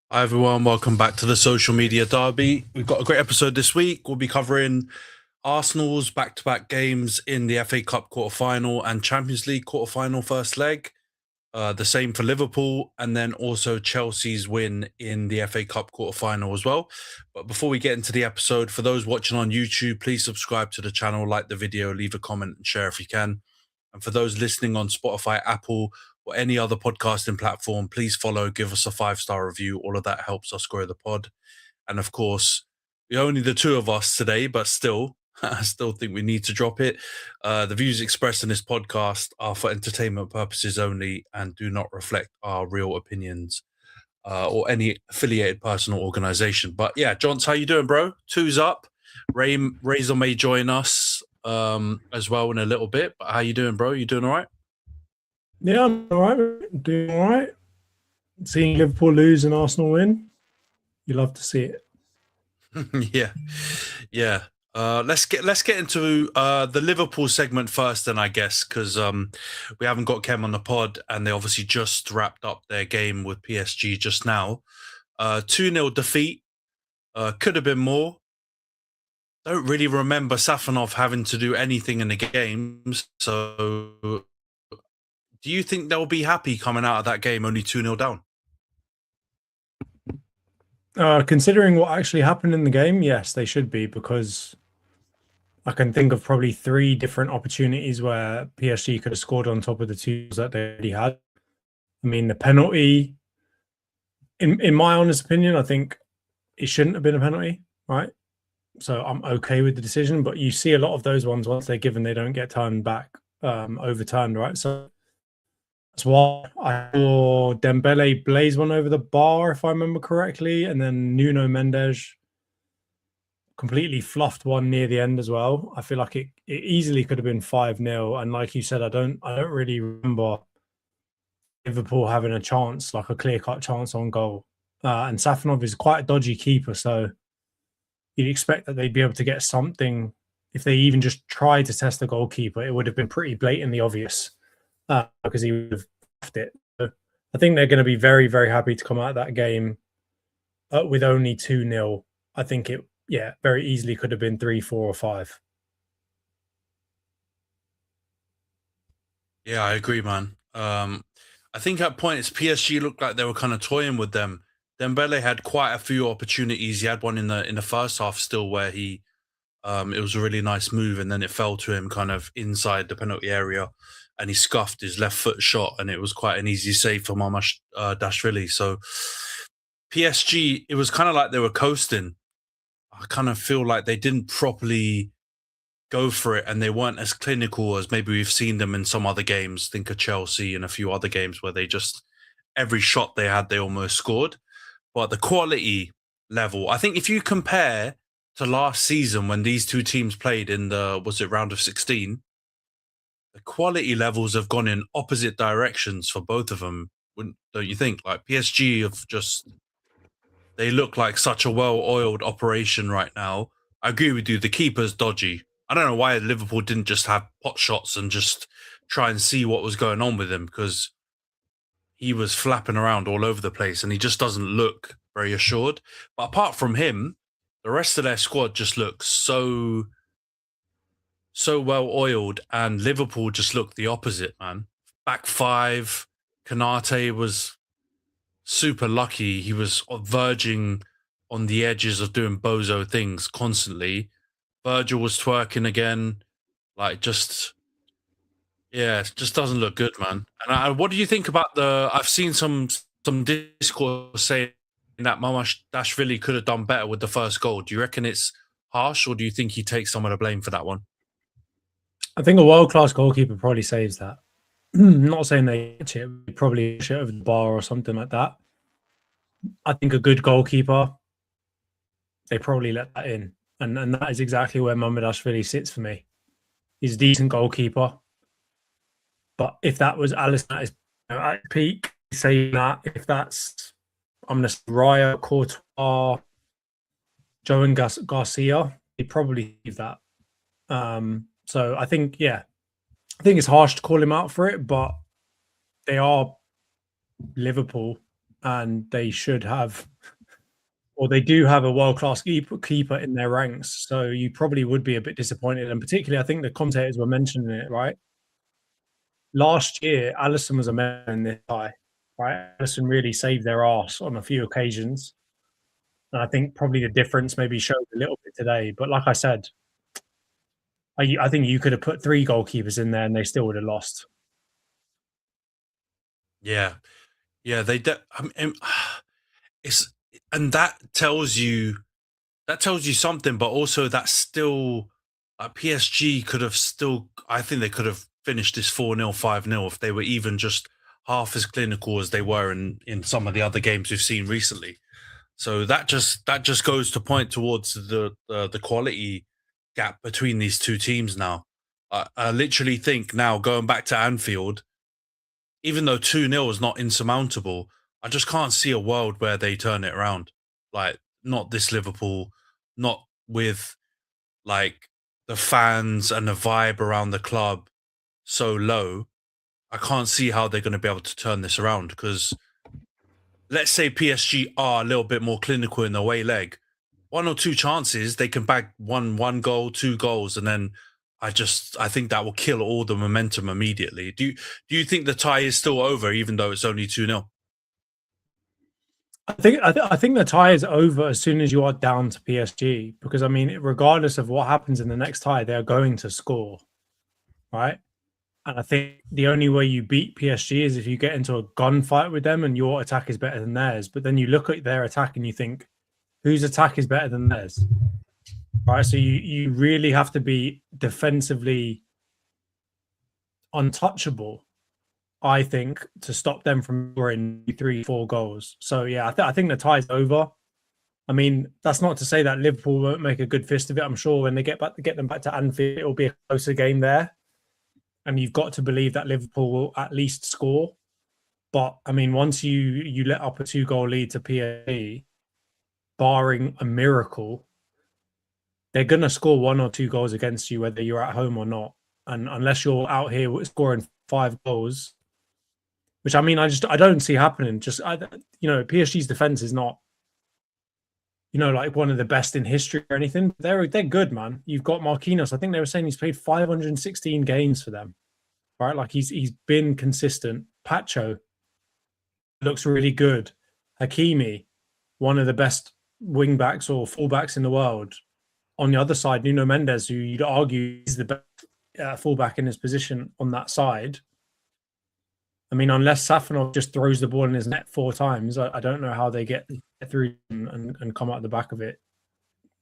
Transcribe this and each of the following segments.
Hi everyone, welcome back to the Social Media Derby. We've got a great episode this week. We'll be covering Arsenal's back-to-back games in the FA Cup quarter-final and Champions League quarter-final first leg. The same for Liverpool, and then also Chelsea's win in the FA Cup quarter-final as well. But before we get into the episode, for those watching on YouTube, please subscribe to the channel, like the video, leave a comment and share if you can. And for those listening on Spotify, Apple, or any other podcasting platform, please follow, give us a 5-star review. All of that helps us grow the pod. And of course, we're only the two of us today, but still, I still think we need to drop it. The views expressed in this podcast are for entertainment purposes only and do not reflect our real opinions or any affiliated person or organization. But yeah, Johns, how you doing, bro? Two's up. Razor may join us as well in a little bit. But how you doing, bro? You doing all right? Yeah, I'm all right. Doing all right. Seeing Liverpool lose and Arsenal win, you love to see it. yeah. Let's get into the Liverpool segment first, then I guess, because we haven't got Kem on the pod, and they obviously just wrapped up their game with PSG just now. 2-0 defeat. Could have been more. Don't really remember Safanov having to do anything in the games. So, do you think they'll be happy coming out of that game only 2-0 down? Considering what actually happened in the game, yes, they should be, because I can think of probably 3 different opportunities where PSG could have scored on top of the 2 that they already had. I mean, the penalty, in my honest opinion, I think it shouldn't have been a penalty, right? So I'm okay with the decision, but you see a lot of those ones, once they're given, they don't get turned back, overturned, right? So that's why I saw Dembele blaze one over the bar, if I remember correctly, and then Nuno Mendes completely fluffed one near the end as well. I feel like it easily could have been 5-0. And like you said, I don't really remember Liverpool having a chance, like a clear-cut chance on goal. And Safanov is quite a dodgy keeper, so you'd expect that they'd be able to get something. If they even just tried to test the goalkeeper, it would have been pretty blatantly obvious, because he would have left it. So I think they're going to be very, very happy to come out of that game with only 2-0. I think it, very easily could have been 3, 4, or 5. Yeah, I agree, man. I think at points PSG looked like they were kind of toying with them. Dembele had quite a few opportunities. He had one in the first half still where he it was a really nice move, and then it fell to him kind of inside the penalty area, and he scuffed his left foot shot, and it was quite an easy save for Mamash Dashvili. So PSG, it was kind of like they were coasting. I kind of feel like they didn't properly go for it, and they weren't as clinical as maybe we've seen them in some other games. Think of Chelsea and a few other games where they just every shot they had, they almost scored. But the quality level, I think if you compare to last season when these two teams played in the, was it round of 16? The quality levels have gone in opposite directions for both of them, don't you think? Like PSG have just, they look like such a well-oiled operation right now. I agree with you. The keeper's dodgy. I don't know why Liverpool didn't just have pot shots and just try and see what was going on with him, because he was flapping around all over the place and he just doesn't look very assured. But apart from him, the rest of their squad just looks so well oiled, and Liverpool just looked the opposite, man. Back 5, Kanate was super lucky. He was verging on the edges of doing bozo things constantly. Virgil was twerking again. Like, just, yeah, it just doesn't look good, man. And what do you think about the? I've seen some discourse saying that Mamash Dashvili could have done better with the first goal. Do you reckon it's harsh, or do you think he takes some of the blame for that one? I think a world-class goalkeeper probably saves that. Not saying they catch it, probably shit over the bar or something like that. I think a good goalkeeper, they probably let that in. And that is exactly where Mamardashvili sits for me. He's a decent goalkeeper. But if that was Alisson at his peak, saying that, if that's, I'm going to say Raya, Courtois, Joe and Garcia, he'd probably leave that. So I think, it's harsh to call him out for it, but they are Liverpool. and they should have, or they do have a world-class keeper in their ranks. So you probably would be a bit disappointed. And particularly, I think the commentators were mentioning it, right? Last year, Alisson was a man in this tie, right? Alisson really saved their arse on a few occasions. And I think probably the difference maybe showed a little bit today. But like I said, I think you could have put 3 goalkeepers in there and they still would have lost. Yeah, yeah, I mean, it's and that tells you something, but also that's still PSG could have still. I think they could have finished this 4-0, 5-0 if they were even just half as clinical as they were in some of the other games we've seen recently. So that just goes to point towards the quality gap between these two teams now. I literally think now going back to Anfield, even though 2-0 is not insurmountable, I just can't see a world where they turn it around. Like, not this Liverpool, not with like the fans and the vibe around the club so low. I can't see how they're going to be able to turn this around because let's say PSG are a little bit more clinical in the away leg. 1 or 2 chances, they can bag one goal, 2 goals, and then I think that will kill all the momentum immediately. Do you think the tie is still over, even though it's only 2-0? I think the tie is over as soon as you are down to PSG, because I mean, regardless of what happens in the next tie, they are going to score, right? And I think the only way you beat PSG is if you get into a gunfight with them and your attack is better than theirs. But then you look at their attack and you think, whose attack is better than theirs? Right. So you really have to be defensively untouchable, I think, to stop them from scoring 3-4 goals. So yeah, I think the tie's over. I mean, that's not to say that Liverpool won't make a good fist of it. I'm sure when they get them back to Anfield, it will be a closer game there. And you've got to believe that Liverpool will at least score. But I mean, once you let up a 2-goal lead to PSG, barring a miracle, they're going to score 1 or 2 goals against you, whether you're at home or not. And unless you're out here scoring 5 goals, which I mean, I don't see happening. PSG's defense is not, like one of the best in history or anything. They're good, man. You've got Marquinhos. I think they were saying he's played 516 games for them, right? Like he's been consistent. Pacho looks really good. Hakimi, one of the best wing backs or fullbacks in the world. On the other side, Nuno Mendes, who you'd argue is the best fullback in his position on that side. I mean, unless Safanov just throws the ball in his net 4 times, I don't know how they get through and come out the back of it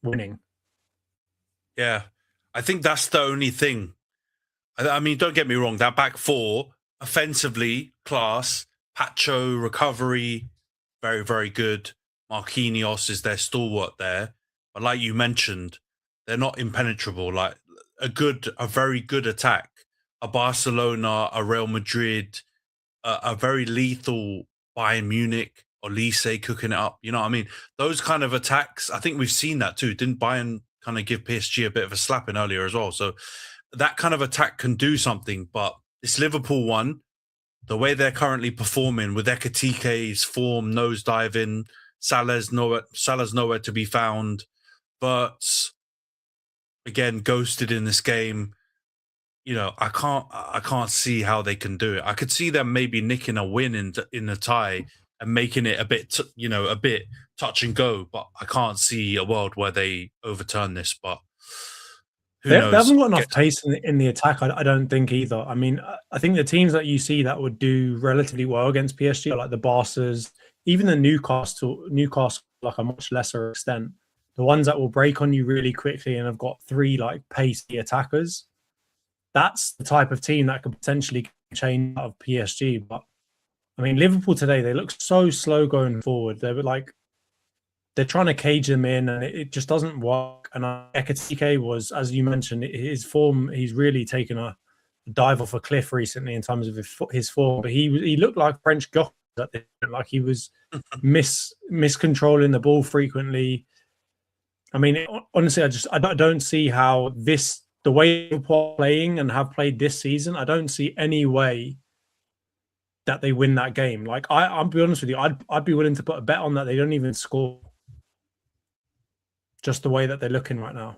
winning. Yeah, I think that's the only thing. I mean, don't get me wrong, that back 4, offensively, class, Pacho, recovery, very, very good. Marquinhos is their stalwart there. But like you mentioned, they're not impenetrable. Like a very good attack, a Barcelona, a Real Madrid, a very lethal Bayern Munich or Lise cooking it up. You know what I mean? Those kind of attacks, I think we've seen that too. Didn't Bayern kind of give PSG a bit of a slapping earlier as well? So that kind of attack can do something. But this Liverpool one, the way they're currently performing with Ekitike's form nosediving, Salah's nowhere to be found. But again, ghosted in this game. I can't see how they can do it. I could see them maybe nicking a win in the tie and making it a bit, a bit touch and go. But I can't see a world where they overturn this. But who knows? They haven't got enough pace in the attack, I don't think either. I mean, I think the teams that you see that would do relatively well against PSG are like the Barca's, even the Newcastle, like a much lesser extent. The ones that will break on you really quickly and have got 3 like pacey attackers. That's the type of team that could potentially change out of PSG. But I mean, Liverpool today, they look so slow going forward. They're trying to cage them in, and it just doesn't work. And Ekitike was, as you mentioned, his form. He's really taken a dive off a cliff recently in terms of his form. But he looked like French Goth, like he was miscontrolling the ball frequently. I mean, honestly, I don't see how the way Liverpool are playing and have played this season, I don't see any way that they win that game. Like I'll be honest with you, I'd be willing to put a bet on that they don't even score. Just the way that they're looking right now.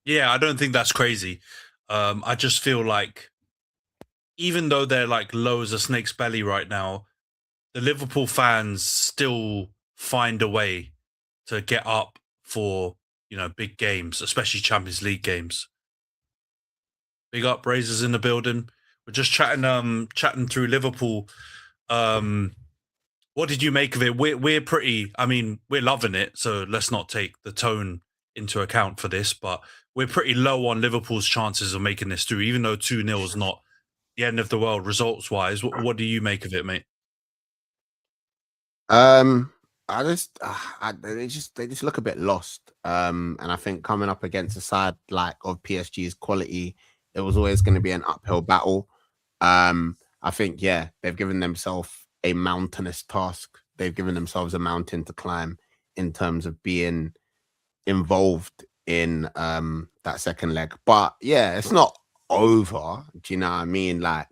Yeah, I don't think that's crazy. I just feel like even though they're like low as a snake's belly right now, the Liverpool fans still find a way to get up for, you know, big games, especially Champions League games. Big up, Razors in the building. We're just chatting through Liverpool. What did you make of it? We're pretty. I mean, we're loving it. So let's not take the tone into account for this. But we're pretty low on Liverpool's chances of making this through, even though 2-0 is not the end of the world results wise. What do you make of it, mate? They just look a bit lost. And I think coming up against a side like of PSG's quality, it was always going to be an uphill battle. I think, yeah, they've given themselves a mountainous task. They've given themselves a mountain to climb in terms of being involved in that second leg. But yeah, it's not over. Do you know what I mean? Like,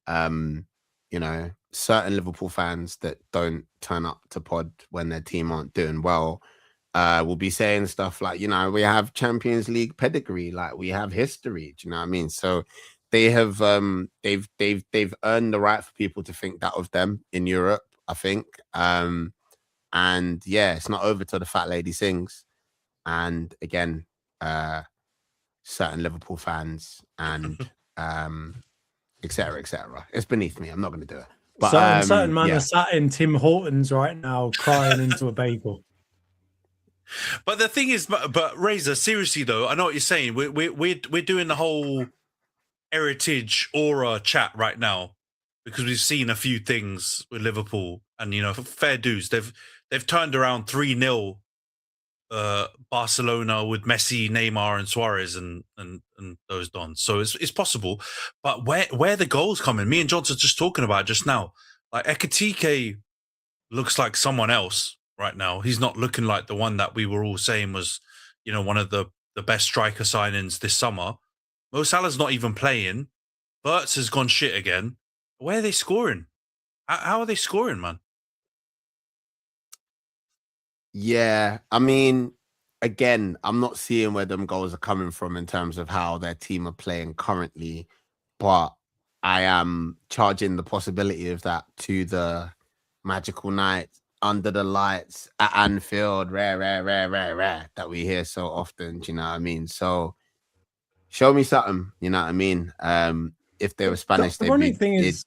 you know, certain Liverpool fans that don't turn up to pod when their team aren't doing well will be saying stuff like, you know, we have Champions League pedigree, like we have history. Do you know what I mean? So they have they've earned the right for people to think that of them in Europe, I think. And yeah, it's not over till the fat lady sings. And again, certain Liverpool fans and etc. etc. It's beneath me. I'm not going to do it. But certain man yeah. are sat in Tim Hortons right now crying into a bagel. But the thing is, but Razor, seriously though, I know what you're saying. We're doing the whole heritage aura chat right now because we've seen a few things with Liverpool, and you know, fair dues. They've turned around 3-0 Barcelona with Messi, Neymar, and Suarez, and those dons. So it's possible. But where the goals coming? Me and Johnson just talking about it just now. Like Ekitike looks like someone else right now. He's not looking like the one that we were all saying was, you know, one of the best striker signings this summer. Mo Salah's not even playing. Burt's has gone shit again. Where are they scoring? How are they scoring, man? Yeah, I mean, again, I'm not seeing where them goals are coming from in terms of how their team are playing currently, but I am charging the possibility of that to the magical night under the lights at Anfield, rare, that we hear so often. Do you know what I mean? So show me something, you know what I mean? If they were Spanish, The they'd ironic be. thing is,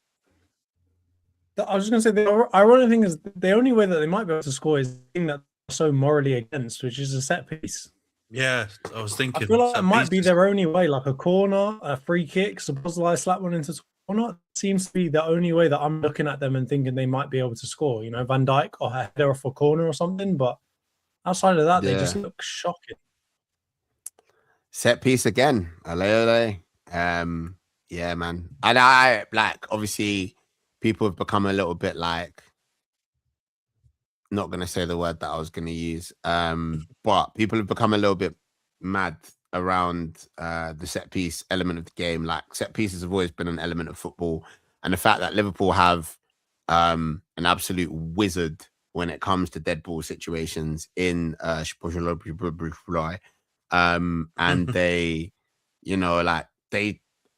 I was just going to say, the ironic thing is the only way that they might be able to score is the thing that they're so morally against, which is a set piece. Yeah, I was thinking. I feel like it might be their only way, like a corner, a free kick, Szoboszlai slap one into corner. Seems to be the only way that I'm looking at them and thinking they might be able to score. You know, Van Dijk or a header off a corner or something. But outside of that, they just look shocking. Set piece again, ole. Yeah, man. And I like, obviously people have become a little bit like, not going to say the word that I was going to use, but people have become a little bit mad around the set piece element of the game. Like, set pieces have always been an element of football, and the fact that Liverpool have an absolute wizard when it comes to dead ball situations in and they, you know, like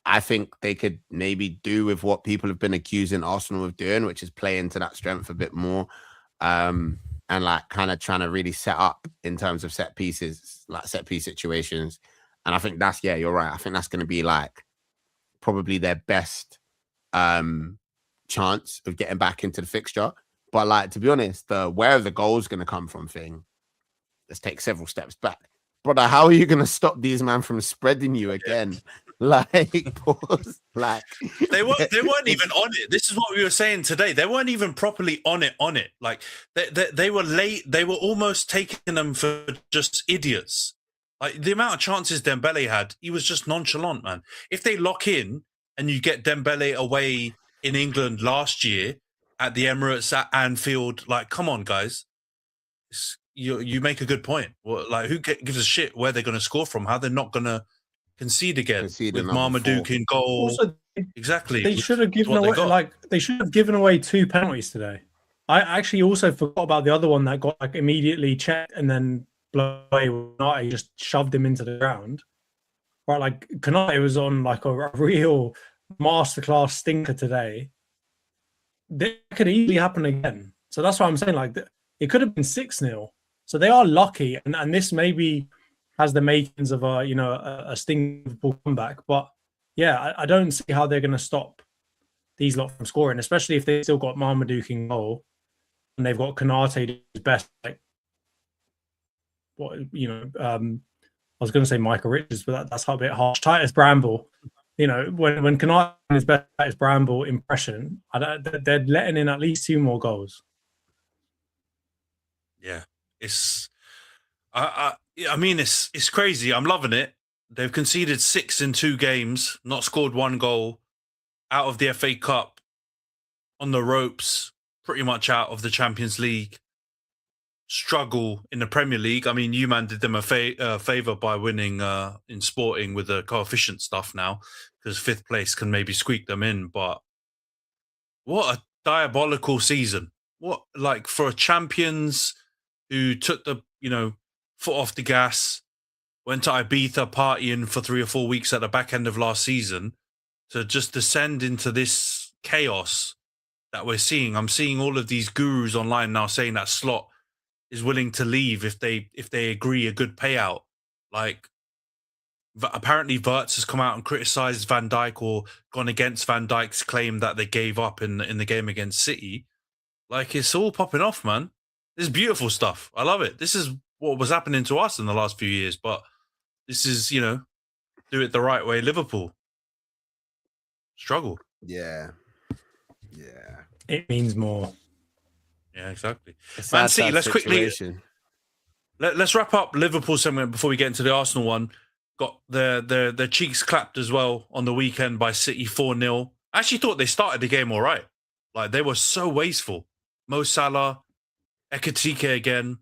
I think they could maybe do with what people have been accusing Arsenal of doing, which is play into that strength a bit more. And like kind of trying to really set up in terms of set pieces, like set piece situations. And I think that's, yeah, you're right. I think that's going to be like probably their best chance of getting back into the fixture. But like, to be honest, where the goal's going to come from thing, let's take several steps back. Brother, how are you going to stop these man from spreading you again? Like, pause. Like they weren't even on it. This is what we were saying today. They weren't even properly on it. Like they were late. They were almost taking them for just idiots. Like the amount of chances Dembele had, he was just nonchalant, man. If they lock in and you get Dembele away in England last year at the Emirates at Anfield, like, come on, guys. You make a good point. Well, like, who gives a shit where they're going to score from? How they're not going to concede again with Marmaduke in goal. Also, exactly. They should have given what they away got. they should have given away 2 penalties today. I actually also forgot about the other one that got like immediately checked and then blown away. Konate just shoved him into the ground. Right, like Konate was on like a real masterclass stinker today. That could easily happen again. So that's why I'm saying like it could have been 6-0. So they are lucky, and this maybe has the makings of a stinking comeback. But yeah, I don't see how they're going to stop these lot from scoring, especially if they still got Marmaduke in goal and they've got Konate his best. Like, what I was going to say Michael Richards, but that's a bit harsh. Titus Bramble, when Konate his best Titus Bramble impression, they're letting in at least 2 more goals. Yeah, it's. I mean, it's crazy. I'm loving it. They've conceded 6 in 2 games, not scored 1 goal, out of the FA Cup, on the ropes, pretty much out of the Champions League. Struggle in the Premier League. I mean, man did them a favor by winning in Sporting with the coefficient stuff now, because 5th place can maybe squeak them in. But what a diabolical season! What, like, for champions who took the foot off the gas, went to Ibiza partying for 3 or 4 weeks at the back end of last season, to just descend into this chaos that we're seeing. I'm seeing all of these gurus online now saying that Slot is willing to leave if they agree a good payout. Like, apparently Wirtz has come out and criticised Van Dijk, or gone against Van Dijk's claim that they gave up in the game against City. Like, it's all popping off, man. This is beautiful stuff. I love it. This is what was happening to us in the last few years, but this is, do it the right way. Liverpool struggle. Yeah. It means more. Yeah, exactly. Man City, let's situation. quickly let's wrap up Liverpool segment before we get into the Arsenal one. Got their cheeks clapped as well on the weekend by City 4-0. I actually thought they started the game all right. Like, they were so wasteful. Mo Salah, Ekitike again.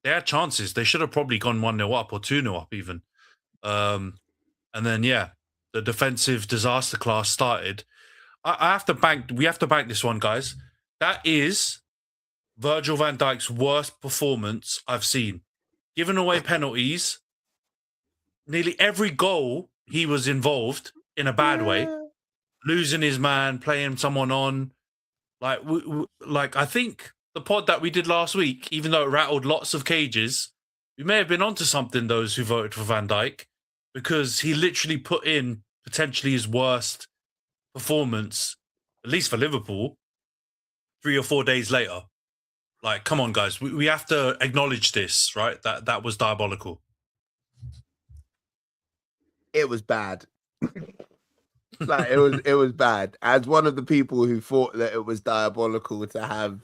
They had chances. They should have probably gone 1-0 up or 2-0 up even. And then, the defensive disaster class started. We have to bank this one, guys. That is Virgil van Dijk's worst performance I've seen. Giving away penalties. Nearly every goal he was involved in a bad way. Losing his man, playing someone on. Like, I think the pod that we did last week, even though it rattled lots of cages, we may have been onto something, those who voted for Van Dijk, because he literally put in potentially his worst performance, at least for Liverpool, 3 or 4 days later. Like, come on, guys. We have to acknowledge this, right? That was diabolical. It was bad. Like, it was bad. As one of the people who thought that it was diabolical to have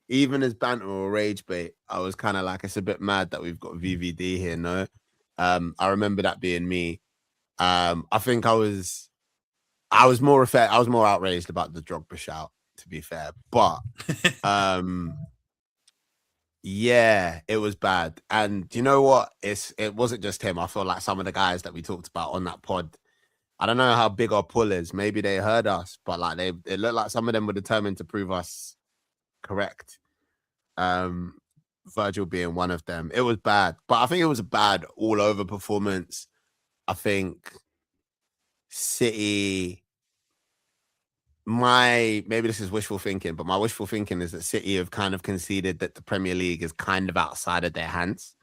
even as banter or rage bait, I was kind of like, it's a bit mad that we've got VVD here, no? I remember that being me. I think I was more outraged about the Drogba shout, to be fair. But yeah, it was bad. And you know what? It wasn't just him. I feel like some of the guys that we talked about on that pod, I don't know how big our pull is. Maybe they heard us, but like it looked like some of them were determined to prove us correct. Virgil being one of them. It was bad, but I think it was a bad all over performance. I think City, maybe this is wishful thinking, but my wishful thinking is that City have kind of conceded that the Premier League is kind of outside of their hands.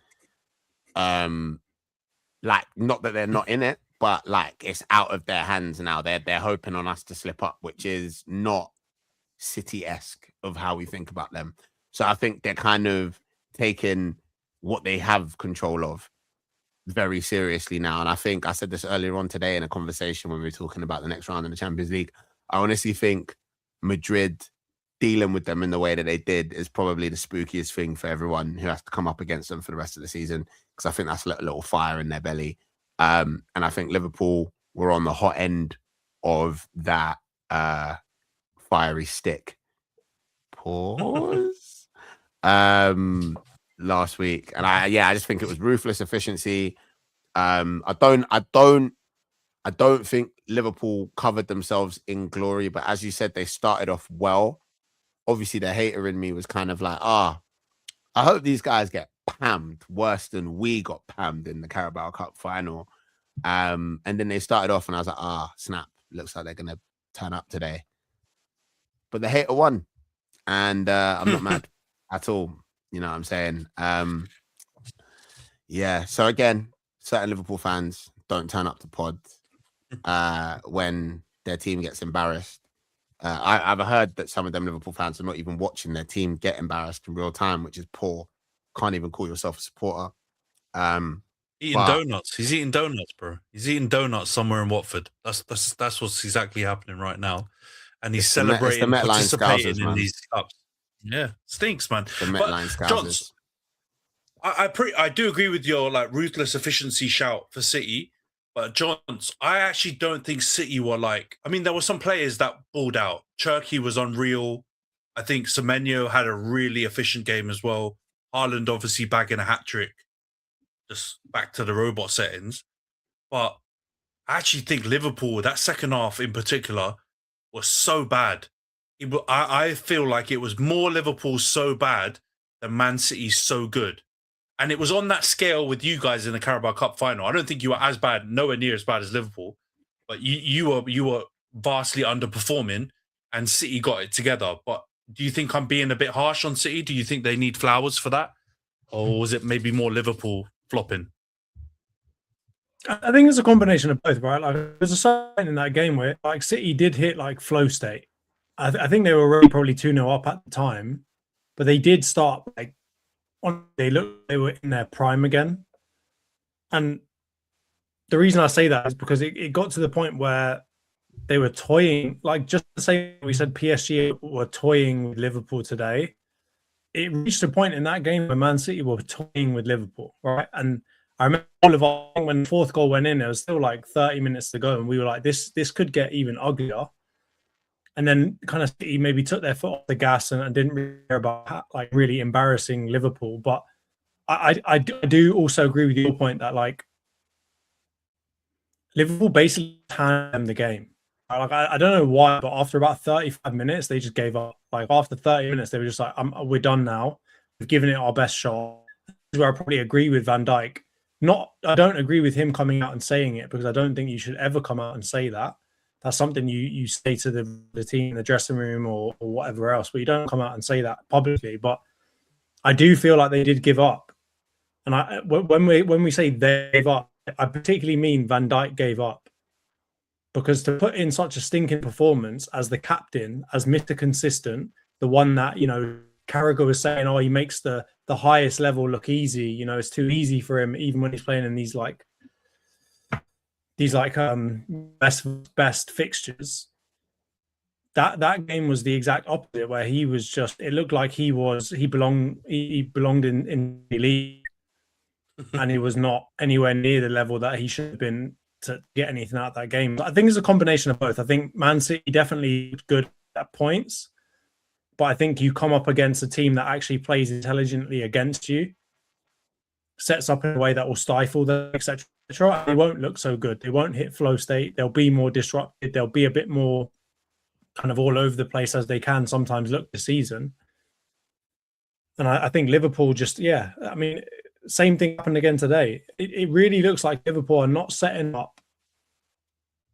Like, not that they're not in it, but like, it's out of their hands now. They're hoping on us to slip up, which is not City-esque of how we think about them. So I think they're kind of taking what they have control of very seriously now. And I think I said this earlier on today in a conversation when we were talking about the next round in the Champions League. I honestly think Madrid dealing with them in the way that they did is probably the spookiest thing for everyone who has to come up against them for the rest of the season, because I think that's a little fire in their belly. And I think Liverpool were on the hot end of that fiery stick. Pause. Last week. And I just think it was ruthless efficiency. I don't I don't think Liverpool covered themselves in glory, but as you said, they started off well. Obviously, the hater in me was kind of like, I hope these guys get pammed worse than we got pammed in the Carabao Cup final. And then they started off and I was like, snap, looks like they're going to turn up today. But the hater won. And I'm not mad at all. You know what I'm saying? Yeah. So again, certain Liverpool fans don't turn up to pod when their team gets embarrassed. I've heard that some of them Liverpool fans are not even watching their team get embarrassed in real time, which is poor. Can't even call yourself a supporter. Eating donuts. He's eating donuts, bro. He's eating donuts somewhere in Watford. That's what's exactly happening right now. And he's celebrating, participating in these cups. Yeah, stinks, man. The Metline Scousers. I do agree with your like ruthless efficiency shout for City, but Johns, I actually don't think City were like. I mean, there were some players that balled out. Cherky was unreal. I think Semenyo had a really efficient game as well. Haaland obviously bagging a hat trick. Just back to the robot settings. But I actually think Liverpool, that second half in particular, was so bad. I feel like it was more Liverpool so bad than Man City so good. And it was on that scale with you guys in the Carabao Cup final. I don't think you were as bad, nowhere near as bad as Liverpool, but you were vastly underperforming and City got it together. But do you think I'm being a bit harsh on City? Do you think they need flowers for that? Or was it maybe more Liverpool flopping? I think it's a combination of both, right? Like there's a sign in that game where like City did hit like flow state. I think they were really probably 2-0 up at the time, but they did start like they were in their prime again. And the reason I say that is because it got to the point where they were toying, like just the same we said PSG were toying with Liverpool today. It reached a point in that game where Man City were toying with Liverpool, right? And I remember when the fourth goal went in, there was still like 30 minutes to go, and we were like, this could get even uglier. And then kind of City maybe took their foot off the gas and didn't really care about like really embarrassing Liverpool. But I do also agree with your point that like Liverpool basically handed them the game. Like I don't know why, but after about 35 minutes, they just gave up. Like after 30 minutes, they were just like, we're done now. We've given it our best shot. This is where I probably agree with Van Dijk. I don't agree with him coming out and saying it because I don't think you should ever come out and say that. That's something you say to the team in the dressing room or whatever else, but you don't come out and say that publicly. But I do feel like they did give up. And when we say they gave up, I particularly mean Van Dijk gave up. Because to put in such a stinking performance as the captain, as Mr. Consistent, the one that, you know, Carragher was saying, he makes the highest level look easy. You know, it's too easy for him, even when he's playing in these best fixtures. That game was the exact opposite, where he was just, it looked like he belonged in the league, and he was not anywhere near the level that he should have been to get anything out of that game. I think it's a combination of both. I think Man City definitely looked good at points, but I think you come up against a team that actually plays intelligently against you, sets up in a way that will stifle them, etc. They won't look so good. They won't hit flow state. They'll be more disrupted. They'll be a bit more kind of all over the place as they can sometimes look this season. And I think Liverpool just, I mean, same thing happened again today. It really looks like Liverpool are not setting up,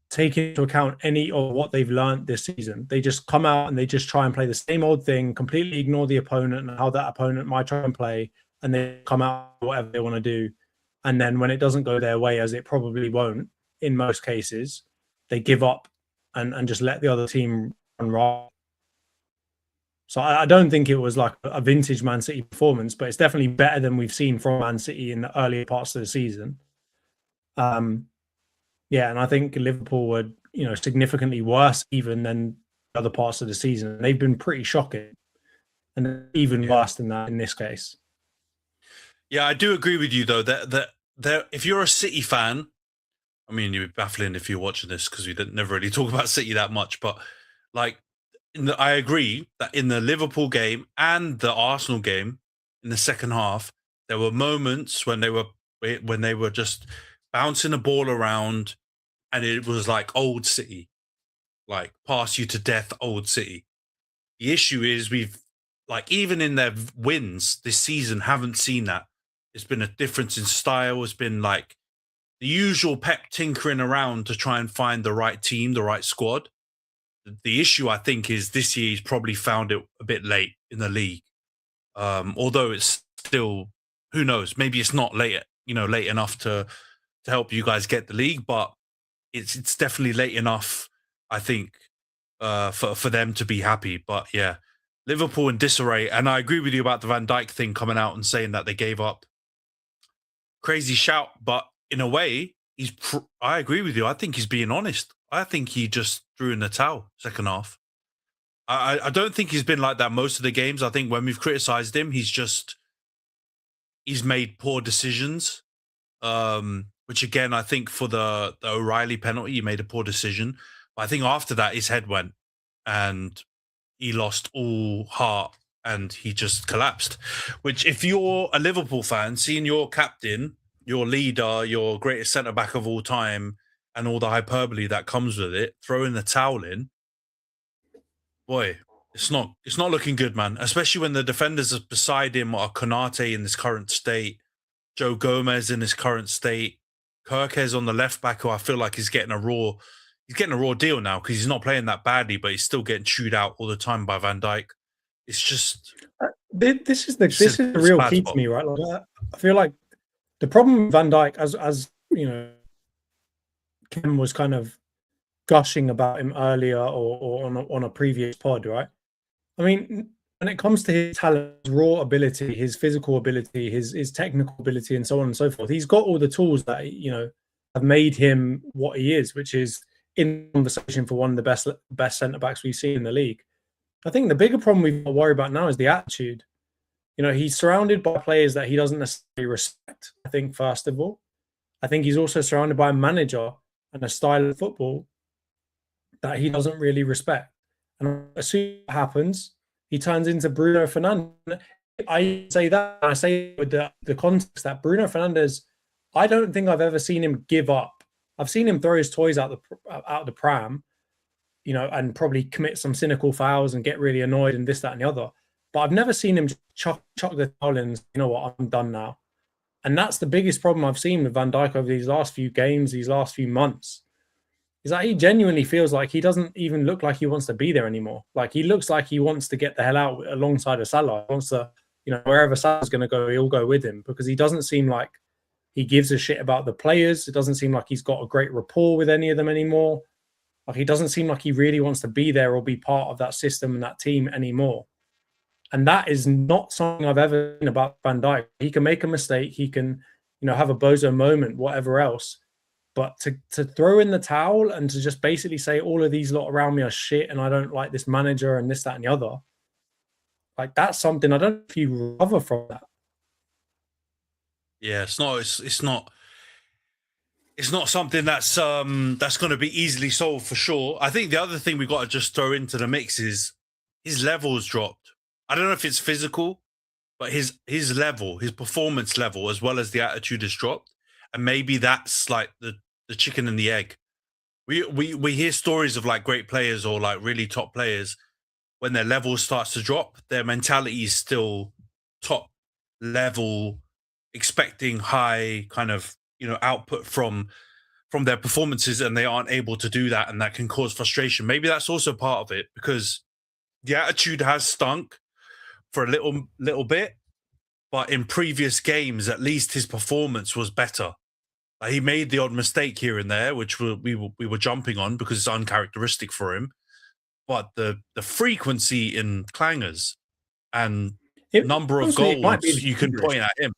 taking into account any of what they've learned this season. They just come out and they just try and play the same old thing, completely ignore the opponent and how that opponent might try and play, and they come out whatever they want to do. And then when it doesn't go their way, as it probably won't in most cases, they give up and just let the other team run riot. So I don't think it was like a vintage Man City performance, but it's definitely better than we've seen from Man City in the earlier parts of the season. And I think Liverpool were, significantly worse even than other parts of the season. They've been pretty shocking, and even worse than that in this case. Yeah, I do agree with you though that if you're a City fan, I mean, you'd be baffling if you're watching this because we never really talk about City that much, but like. I agree that in the Liverpool game and the Arsenal game in the second half, there were moments when they were just bouncing the ball around, and it was like old City, like pass you to death, old City. The issue is we've like even in their wins this season haven't seen that. It's been a difference in style. It's been like the usual Pep tinkering around to try and find the right team, the right squad. The issue I think is this year he's probably found it a bit late in the league. Although it's still, who knows? Maybe it's not late, late enough to help you guys get the league, but it's definitely late enough, I think, for them to be happy. But yeah, Liverpool in disarray, and I agree with you about the Van Dijk thing coming out and saying that they gave up. Crazy shout, but in a way, I agree with you. I think he's being honest. I think he just threw in the towel second half. I don't think he's been like that most of the games. I think when we've criticized him, he's made poor decisions. Which again, I think for the O'Reilly penalty, he made a poor decision. But I think after that, his head went and he lost all heart and he just collapsed. Which, if you're a Liverpool fan, seeing your captain, your leader, your greatest centre back of all time, and all the hyperbole that comes with it, throwing the towel in, boy, it's not looking good, man. Especially when the defenders beside him are Konate in this current state, Joe Gomez in his current state, Kirkes on the left back, who I feel like is getting a raw deal now because he's not playing that badly, but he's still getting chewed out all the time by Van Dijk. It's just this is the real key to me, right? Like, I feel like the problem with Van Dijk, as you know, Kim was kind of gushing about him earlier or on a previous pod, right? I mean, when it comes to his talent, his raw ability, his physical ability, his technical ability, and so on and so forth, he's got all the tools that have made him what he is, which is in conversation for one of the best centre backs we've seen in the league. I think the bigger problem we've got to worry about now is the attitude. He's surrounded by players that he doesn't necessarily respect. I think first of all, I think he's also surrounded by a manager and a style of football that he doesn't really respect. And as soon as it happens, he turns into Bruno Fernandes. I say that, and I say with the context that Bruno Fernandes, I don't think I've ever seen him give up. I've seen him throw his toys out the pram, and probably commit some cynical fouls and get really annoyed and this, that, and the other. But I've never seen him chuck the towel in and, you know what, I'm done now. And that's the biggest problem I've seen with Van Dijk over these last few games, these last few months, is that he genuinely feels like he doesn't even look like he wants to be there anymore. Like, he looks like he wants to get the hell out alongside of Salah. He wants to, wherever Salah's going to go, he'll go with him, because he doesn't seem like he gives a shit about the players. It doesn't seem like he's got a great rapport with any of them anymore. Like, he doesn't seem like he really wants to be there or be part of that system and that team anymore. And that is not something I've ever seen about Van Dijk. He can make a mistake. He can, have a bozo moment, whatever else. But to throw in the towel and to just basically say all of these lot around me are shit and I don't like this manager and this, that, and the other, like, that's something I don't know if you recover from that. Yeah, it's not something that's going to be easily solved for sure. I think the other thing we got to just throw into the mix is his level's dropped. I don't know if it's physical, but his level, his performance level, as well as the attitude, has dropped. And maybe that's like the chicken and the egg. We hear stories of like great players or like really top players, when their level starts to drop, their mentality is still top level, expecting high kind of output from their performances, and they aren't able to do that, and that can cause frustration. Maybe that's also part of it, because the attitude has stunk for a little bit, but in previous games, at least his performance was better. He made the odd mistake here and there, which we were jumping on because it's uncharacteristic for him. But the frequency in clangers and number of goals you can point at him.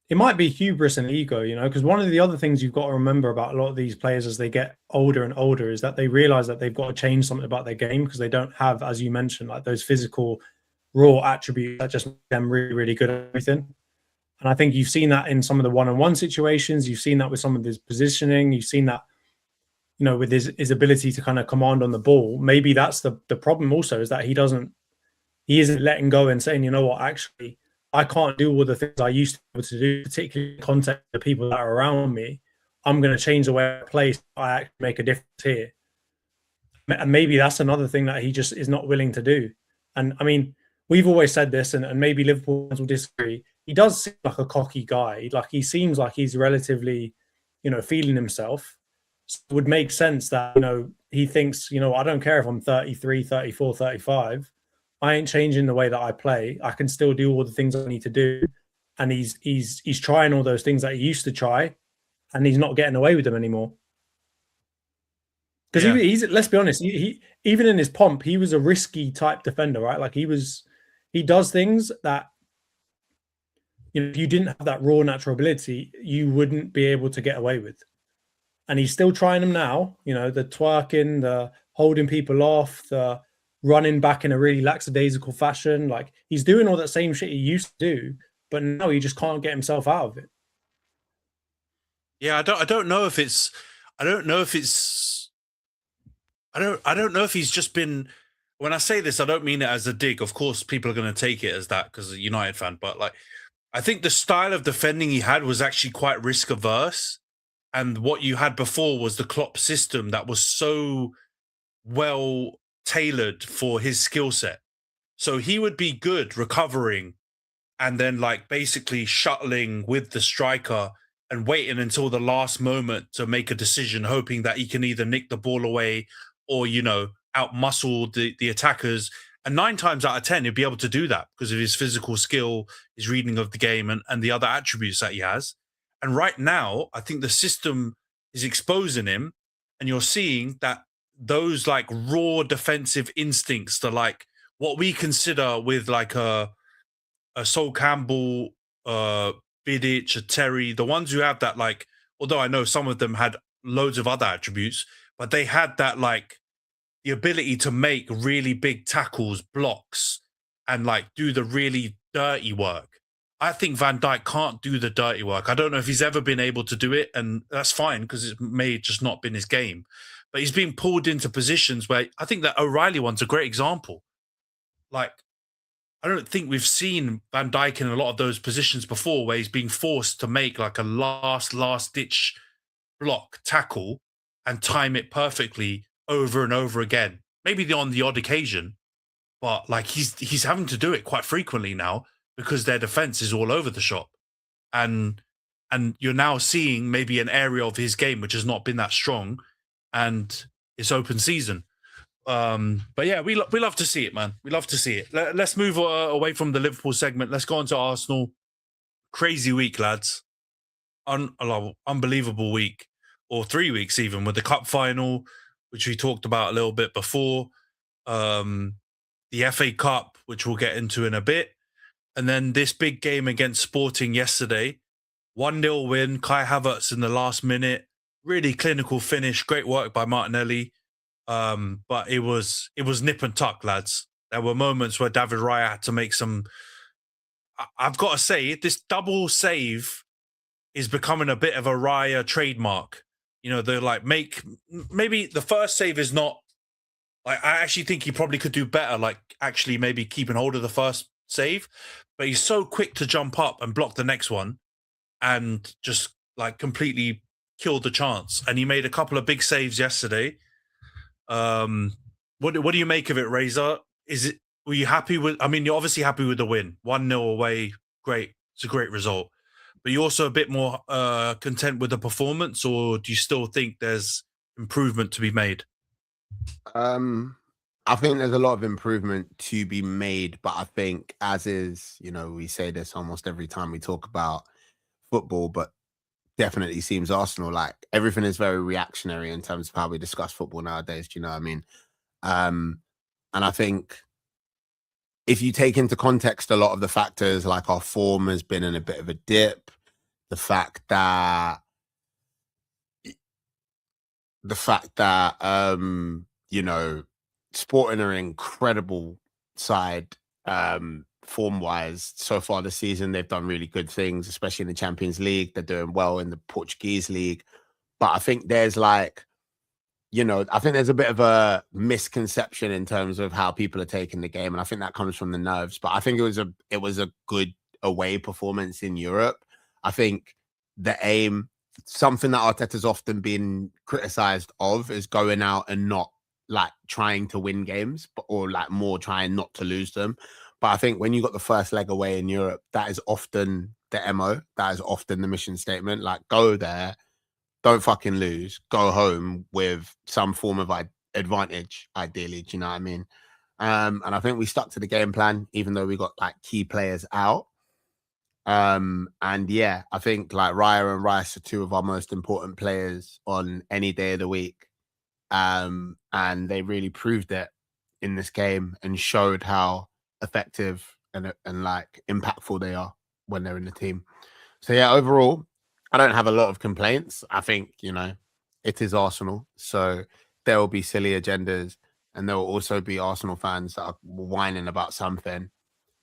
It might be hubris and ego, because one of the other things you've got to remember about a lot of these players as they get older and older is that they realize that they've got to change something about their game, because they don't have, as you mentioned, like those physical raw attributes that just make them really, really good at everything. And I think you've seen that in some of the one-on-one situations. You've seen that with some of his positioning. You've seen that, with his ability to kind of command on the ball. Maybe that's the problem also, is that he isn't letting go and saying, you know what, actually, I can't do all the things I used to be able to do, particularly in contact with the people that are around me. I'm going to change the way I play so I actually make a difference here. And maybe that's another thing that he just is not willing to do. And I mean, we've always said this, and maybe Liverpool fans will disagree. He does seem like a cocky guy. Like, he seems like he's relatively, feeling himself. So it would make sense that, he thinks, I don't care if I'm 33, 34, 35. I ain't changing the way that I play. I can still do all the things I need to do. And he's trying all those things that he used to try, and he's not getting away with them anymore. Because he's, let's be honest, he even in his pomp, he was a risky type defender, right? Like, he does things that, if you didn't have that raw natural ability, you wouldn't be able to get away with. And he's still trying them now, the twerking, the holding people off, the running back in a really lackadaisical fashion. Like, he's doing all that same shit he used to do, but now he just can't get himself out of it. Yeah, I don't know if it's he's just been, when I say this, I don't mean it as a dig. Of course, people are going to take it as that because a United fan, but like, I think the style of defending he had was actually quite risk averse. And what you had before was the Klopp system that was so well tailored for his skill set. So he would be good recovering and then like basically shuttling with the striker and waiting until the last moment to make a decision, hoping that he can either nick the ball away or, outmuscle the attackers. And 9 times out of 10, he'll be able to do that because of his physical skill, his reading of the game, and the other attributes that he has. And right now, I think the system is exposing him, and you're seeing that those like raw defensive instincts, the like what we consider with like a Sol Campbell, Vidic, a Terry, the ones who have that, like, although I know some of them had loads of other attributes, but they had that like the ability to make really big tackles, blocks, and like do the really dirty work. I think Van Dijk can't do the dirty work. I don't know if he's ever been able to do it, and that's fine because it may just not been his game. But he's been pulled into positions where I think that O'Reilly one's a great example. Like, I don't think we've seen Van Dijk in a lot of those positions before where he's being forced to make like a last ditch block tackle and time it perfectly over and over again. Maybe on the odd occasion, but like he's having to do it quite frequently now because their defense is all over the shop. And you're now seeing maybe an area of his game which has not been that strong, and it's open season. But yeah, we love to see it, man. We love to see it. Let's move away from the Liverpool segment. Let's go on to Arsenal. Crazy week, lads. Unbelievable week, or 3 weeks even, with the cup final, which we talked about a little bit before. The FA Cup, which we'll get into in a bit. And then this big game against Sporting yesterday. 1-0 win, Kai Havertz in the last minute. Really clinical finish. Great work by Martinelli. But it was nip and tuck, lads. There were moments where David Raya had to make some... I've got to say, this double save is becoming a bit of a Raya trademark. They're like, maybe the first save is not... Like, I actually think he probably could do better, like actually maybe keeping hold of the first save. But he's so quick to jump up and block the next one and just like completely kill the chance. And he made a couple of big saves yesterday. What do you make of it, Razor? Were you happy with? I mean, you're obviously happy with the win. 1-0 away, great. It's a great result. But you're also a bit more content with the performance, or do you still think there's improvement to be made? I think there's a lot of improvement to be made, but I think, as is, we say this almost every time we talk about football, but definitely seems Arsenal, like everything is very reactionary in terms of how we discuss football nowadays. Do you know what I mean? And I think if you take into context a lot of the factors, like our form has been in a bit of a dip, the fact that Sporting are an incredible side form-wise. So far this season, they've done really good things, especially in the Champions League. They're doing well in the Portuguese league. But I think there's I think there's a bit of a misconception in terms of how people are taking the game. And I think that comes from the nerves. But I think it was a good away performance in Europe. I think the aim something that Arteta's often been criticized of is going out and not like trying to win games, but or like more trying not to lose them. But I think when you got the first leg away in Europe, that is often the MO. That is often the mission statement. Like, go there, don't fucking lose, go home with some form of advantage, ideally. Do you know what I mean? And I think we stuck to the game plan, even though we got like key players out. And yeah, I think like Raya and Rice are two of our most important players on any day of the week. And they really proved it in this game and showed how effective and like impactful they are when they're in the team. So yeah, overall, I don't have a lot of complaints. I think, you know, it is Arsenal. So there will be silly agendas and there will also be Arsenal fans that are whining about something.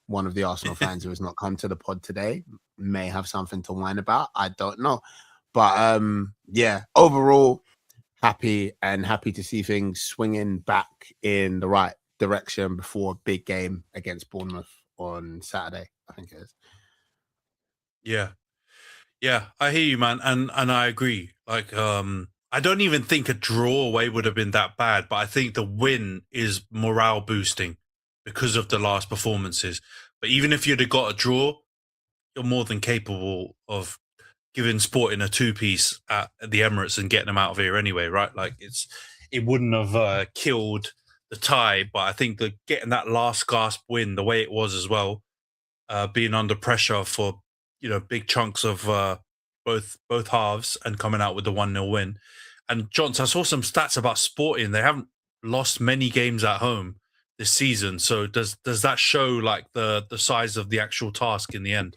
One of the Arsenal fans who has not come to the pod today may have something to whine about. I don't know. But yeah, overall, happy to see things swinging back in the right direction before a big game against Bournemouth on Saturday, I think it is. Yeah, I hear you, man, and I agree. Like, I don't even think a draw away would have been that bad, but I think the win is morale boosting because of the last performances. But even if you'd have got a draw, you're more than capable of giving Sporting a two-piece at the Emirates and getting them out of here anyway, right? Like, it wouldn't have killed the tie, but I think that getting that last gasp win the way it was as well, being under pressure for, you know, big chunks of both halves and coming out with the 1-0 win. And Jonty, I saw some stats about Sporting. They haven't lost many games at home this season. So does that show like the size of the actual task in the end?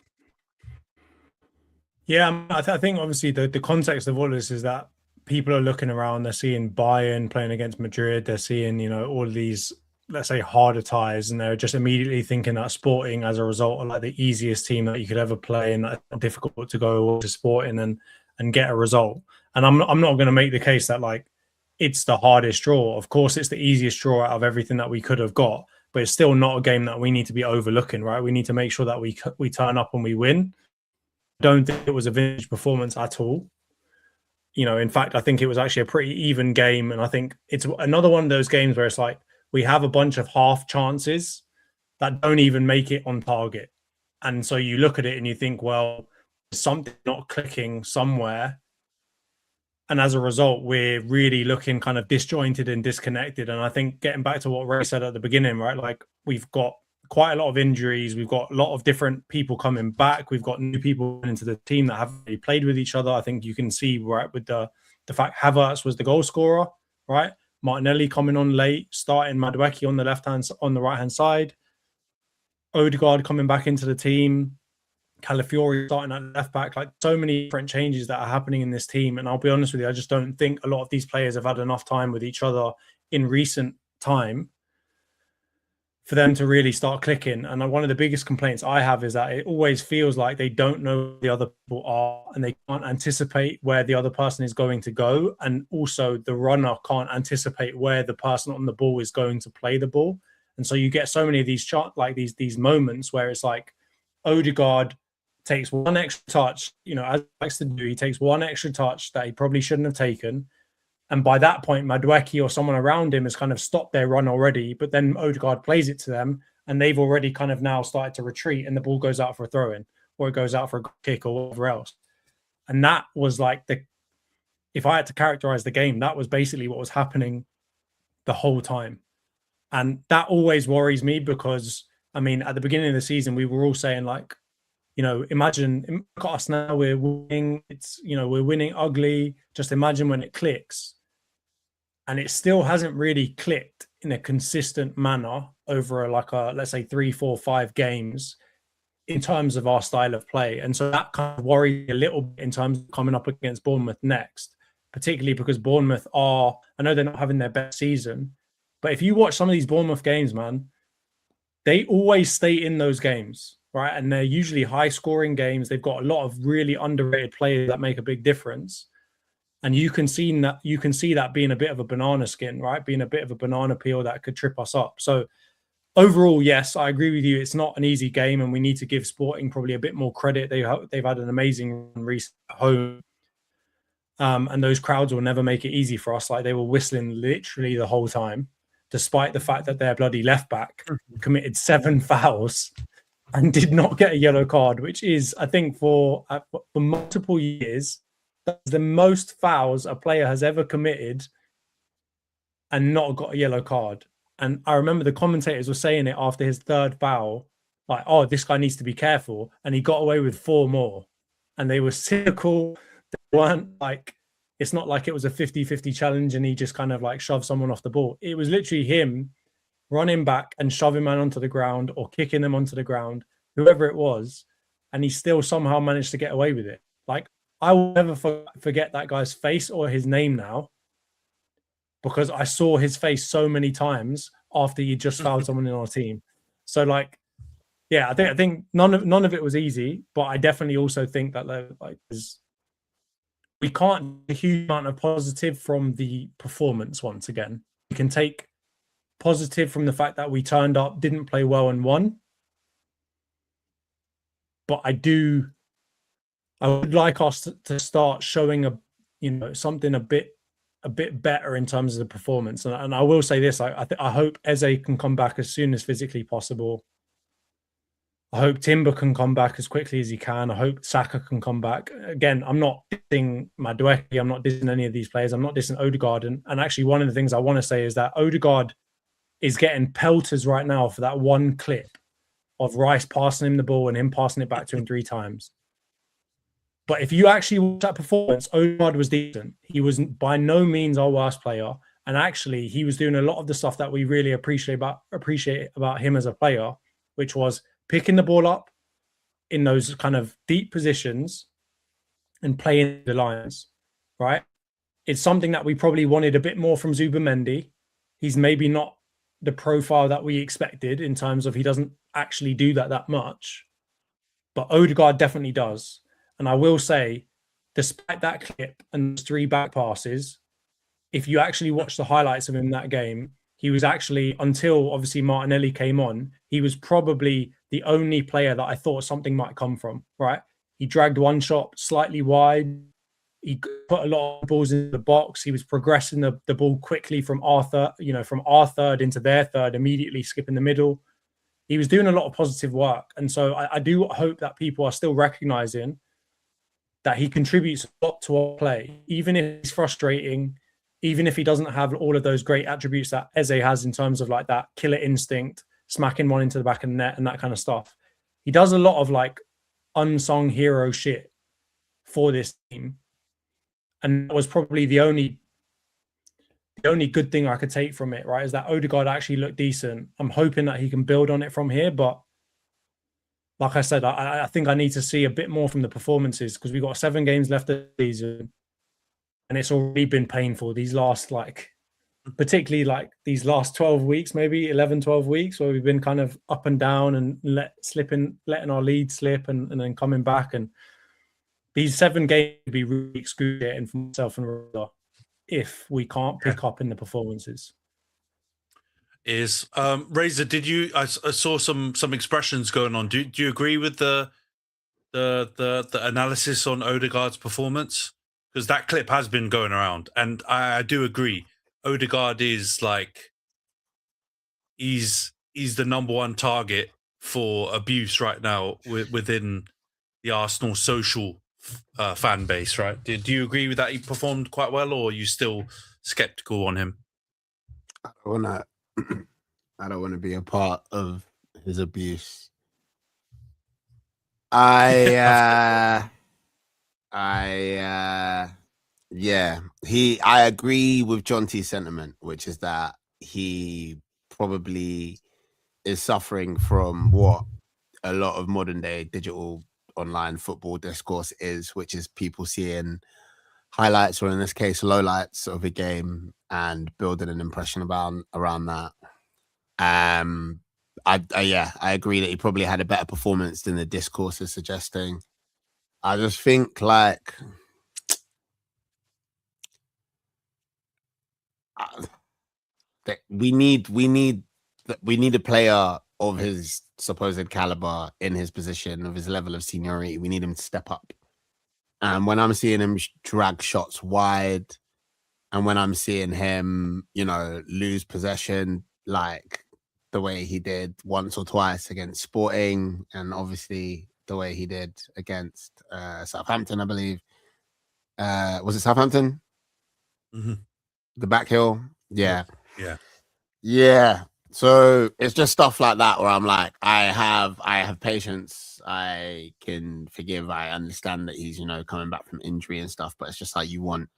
Yeah, I think obviously the context of all this is that people are looking around, they're seeing Bayern playing against Madrid, they're seeing, you know, all of these, let's say, harder ties, and they're just immediately thinking that Sporting, as a result, are like the easiest team that you could ever play, and that's difficult to go to Sporting and get a result. And I'm not going to make the case that like it's the hardest draw. Of course, it's the easiest draw out of everything that we could have got, but it's still not a game that we need to be overlooking, right? We need to make sure that we turn up and we win. I don't think it was a vintage performance at all. You know, in fact, I think it was actually a pretty even game, and I think it's another one of those games where it's like we have a bunch of half chances that don't even make it on target. And so you look at it and you think, well, something not clicking somewhere. And as a result, we're really looking kind of disjointed and disconnected. And I think getting back to what Ray said at the beginning, right? Like, we've got quite a lot of injuries. We've got a lot of different people coming back. We've got new people into the team that haven't really played with each other. I think you can see, right, with the fact Havertz was the goal scorer, right? Martinelli coming on late, starting Madueke on the right hand side, Odegaard coming back into the team, Calafiori starting at left back. Like, so many different changes that are happening in this team. And I'll be honest with you, I just don't think a lot of these players have had enough time with each other in recent time for them to really start clicking. And one of the biggest complaints I have is that it always feels like they don't know who the other people are, and they can't anticipate where the other person is going to go. And also the runner can't anticipate where the person on the ball is going to play the ball. And so you get so many of these these moments where it's like Odegaard takes one extra touch, you know, as he likes to do, he takes one extra touch that he probably shouldn't have taken. And by that point, Madueke or someone around him has kind of stopped their run already. But then Odegaard plays it to them, and they've already kind of now started to retreat, and the ball goes out for a throw-in, or it goes out for a kick, or whatever else. And that was like if I had to characterize the game, that was basically what was happening the whole time. And that always worries me because, I mean, at the beginning of the season, we were all saying like, you know, imagine, look at us now, we're winning. It's, you know, we're winning ugly. Just imagine when it clicks. And it still hasn't really clicked in a consistent manner over let's say 3, 4, 5 games in terms of our style of play. And so that kind of worries me a little bit in terms of coming up against Bournemouth next, particularly because Bournemouth I know they're not having their best season, but if you watch some of these Bournemouth games, man, they always stay in those games, right? And they're usually high scoring games. They've got a lot of really underrated players that make a big difference. And you can see that being a bit of a banana skin, right? Being a bit of a banana peel that could trip us up. So overall, yes, I agree with you. It's not an easy game, and we need to give Sporting probably a bit more credit. They've had an amazing run recently at home. And those crowds will never make it easy for us. Like, they were whistling literally the whole time, despite the fact that their bloody left back committed 7 fouls and did not get a yellow card, which is, I think, for multiple years, that's the most fouls a player has ever committed and not got a yellow card. And I remember the commentators were saying it after his 3rd foul, like, oh, this guy needs to be careful. And he got away with 4 more. And they were cynical. They weren't like, it's not like it was a 50-50 challenge and he just kind of like shoved someone off the ball. It was literally him running back and shoving man onto the ground or kicking them onto the ground, whoever it was. And he still somehow managed to get away with it. Like, I will never forget that guy's face or his name now, because I saw his face so many times after he just fouled someone in our team. So, like, yeah, I think none of it was easy, but I definitely also think that like we can't get a huge amount of positive from the performance. Once again, we can take positive from the fact that we turned up, didn't play well, and won. But I would like us to start showing something a bit better in terms of the performance. And I will say this: I hope Eze can come back as soon as physically possible. I hope Timber can come back as quickly as he can. I hope Saka can come back. Again, I'm not dissing Madueke. I'm not dissing any of these players. I'm not dissing Odegaard. And actually, one of the things I want to say is that Odegaard is getting pelters right now for that one clip of Rice passing him the ball and him passing it back to him 3 times. But if you actually watch that performance, Odegaard was decent. He was by no means our worst player. And actually, he was doing a lot of the stuff that we really appreciate about him as a player, which was picking the ball up in those kind of deep positions and playing the lines, right? It's something that we probably wanted a bit more from Zubimendi. He's maybe not the profile that we expected in terms of he doesn't actually do that much. But Odegaard definitely does. And I will say, despite that clip and those 3 back passes, if you actually watch the highlights of him that game, he was actually, until obviously Martinelli came on, he was probably the only player that I thought something might come from, right? He dragged one shot slightly wide. He put a lot of balls into the box. He was progressing the ball quickly from our third into their third, immediately skipping the middle. He was doing a lot of positive work. And so I do hope that people are still recognizing that he contributes a lot to our play, even if he's frustrating, even if he doesn't have all of those great attributes that Eze has in terms of like that killer instinct, smacking one into the back of the net and that kind of stuff. He does a lot of like unsung hero shit for this team. And that was probably the only good thing I could take from it, right? Is that Odegaard actually looked decent. I'm hoping that he can build on it from here. But like I said, I think I need to see a bit more from the performances, because we've got 7 games left of the season. And it's already been painful these last, particularly these last 12 weeks, maybe 11, 12 weeks, where we've been kind of up and down and letting our lead slip and then coming back. And these 7 games would be really excruciating for myself and Razor if we can't pick up in the performances. Razor, I saw some expressions going on. Do you agree with the analysis on Odegaard's performance? Because that clip has been going around, and I do agree. Odegaard is he's the number 1 target for abuse right now within the Arsenal social fan base, right? Do you agree with that? He performed quite well, or are you still skeptical on him? I don't want to be a part of his abuse. I agree with Jonty's sentiment, which is that he probably is suffering from what a lot of modern day digital online football discourse is, which is people seeing highlights, or in this case lowlights of a game, and building an impression around that. I agree that he probably had a better performance than the discourse is suggesting. I just think we need a player of his supposed caliber in his position, of his level of seniority. We need him to step up. And when I'm seeing him drag shots wide, and when I'm seeing him, you know, lose possession like the way he did once or twice against Sporting, and obviously the way he did against Southampton, I believe. Was it Southampton? Mm-hmm. The back heel? Yeah. Yeah. Yeah. So it's just stuff like that where I'm like, I have patience. I can forgive. I understand that he's, you know, coming back from injury and stuff, but it's just like you want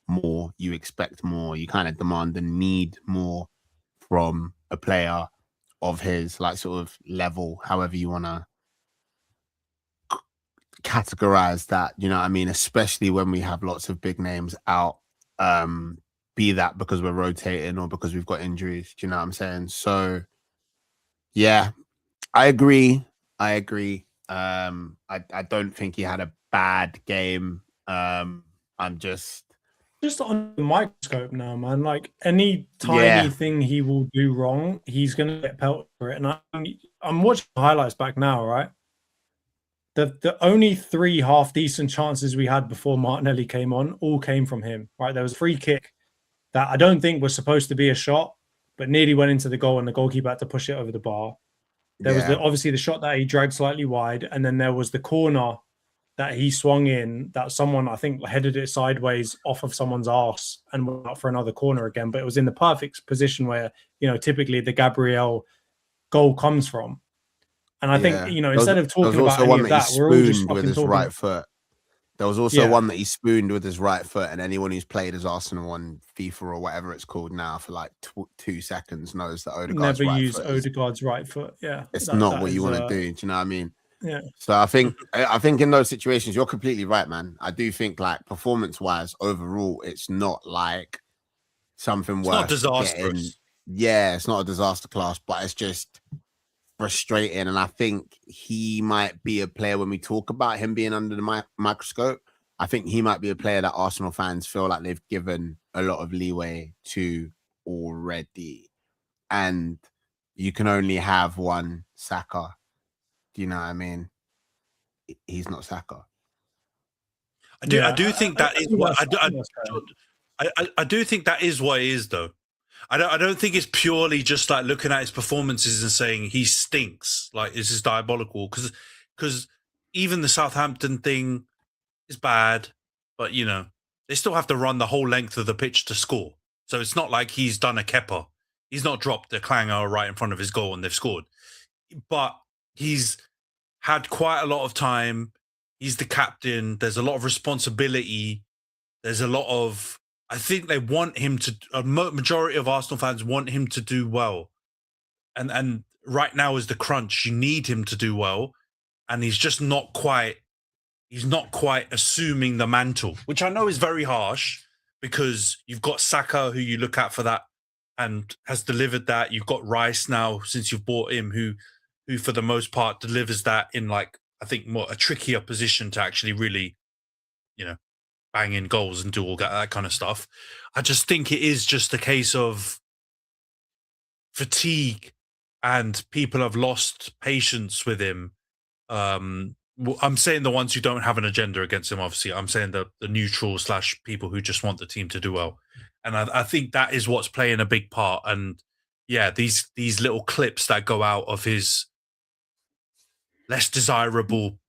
more, you expect more, you kind of demand and need more from a player of his like sort of level, however you want to categorize that, you know what I mean? Especially when we have lots of big names out, be that because we're rotating or because we've got injuries. Do you know what I'm saying? So yeah, I agree. I don't think he had a bad game. I'm just on the microscope now, man. Like any tiny thing he will do wrong, he's gonna get pelted for it. And I'm watching the highlights back now, right? The only 3 half decent chances we had before Martinelli came on all came from him, right? There was a free kick that I don't think was supposed to be a shot, but nearly went into the goal and the goalkeeper had to push it over the bar. There was obviously the shot that he dragged slightly wide, and then there was the corner that he swung in that someone, I think, headed it sideways off of someone's arse and went out for another corner again. But it was in the perfect position where, you know, typically the Gabriel goal comes from. And I think, you know, instead of talking about any of that, we're all just with his right foot. There was also one that he spooned with his right foot, and anyone who's played as Arsenal on FIFA or whatever it's called now for like 2 seconds knows that Odegaard's never right use foot Odegaard's right foot. Yeah, it's not what you want to do. Do you know what I mean? Yeah. So I think in those situations, you're completely right, man. I do think like performance-wise, overall, it's not like something worth not disastrous. It's not a disaster class, but it's just frustrating. And I think he might be a player when we talk about him being under the microscope. I think he might be a player that Arsenal fans feel like they've given a lot of leeway to already. And you can only have one Saka. Do you know what I mean? He's not Saka. I do think that is what I do think that is what it is, though. I don't think it's purely just like looking at his performances and saying he stinks. Like, this is diabolical because even the Southampton thing is bad, but you know they still have to run the whole length of the pitch to score. So it's not like he's done a Kepa. He's not dropped the clanger right in front of his goal and they've scored. But he's had quite a lot of time. He's the captain. There's a lot of responsibility. There's a lot of, I think they want him to, a majority of Arsenal fans want him to do well. And right now is the crunch. You need him to do well. And he's just not quite assuming the mantle, which I know is very harsh because you've got Saka, who you look at for that and has delivered that. You've got Rice now, since you've bought him, who for the most part delivers that in, like, I think more a trickier position to actually really, you know, bang in goals and do all that kind of stuff. I just think it is just a case of fatigue and people have lost patience with him. I'm saying the ones who don't have an agenda against him, obviously. I'm saying the neutral / people who just want the team to do well. And I think that is what's playing a big part. And yeah, these little clips that go out of his less desirable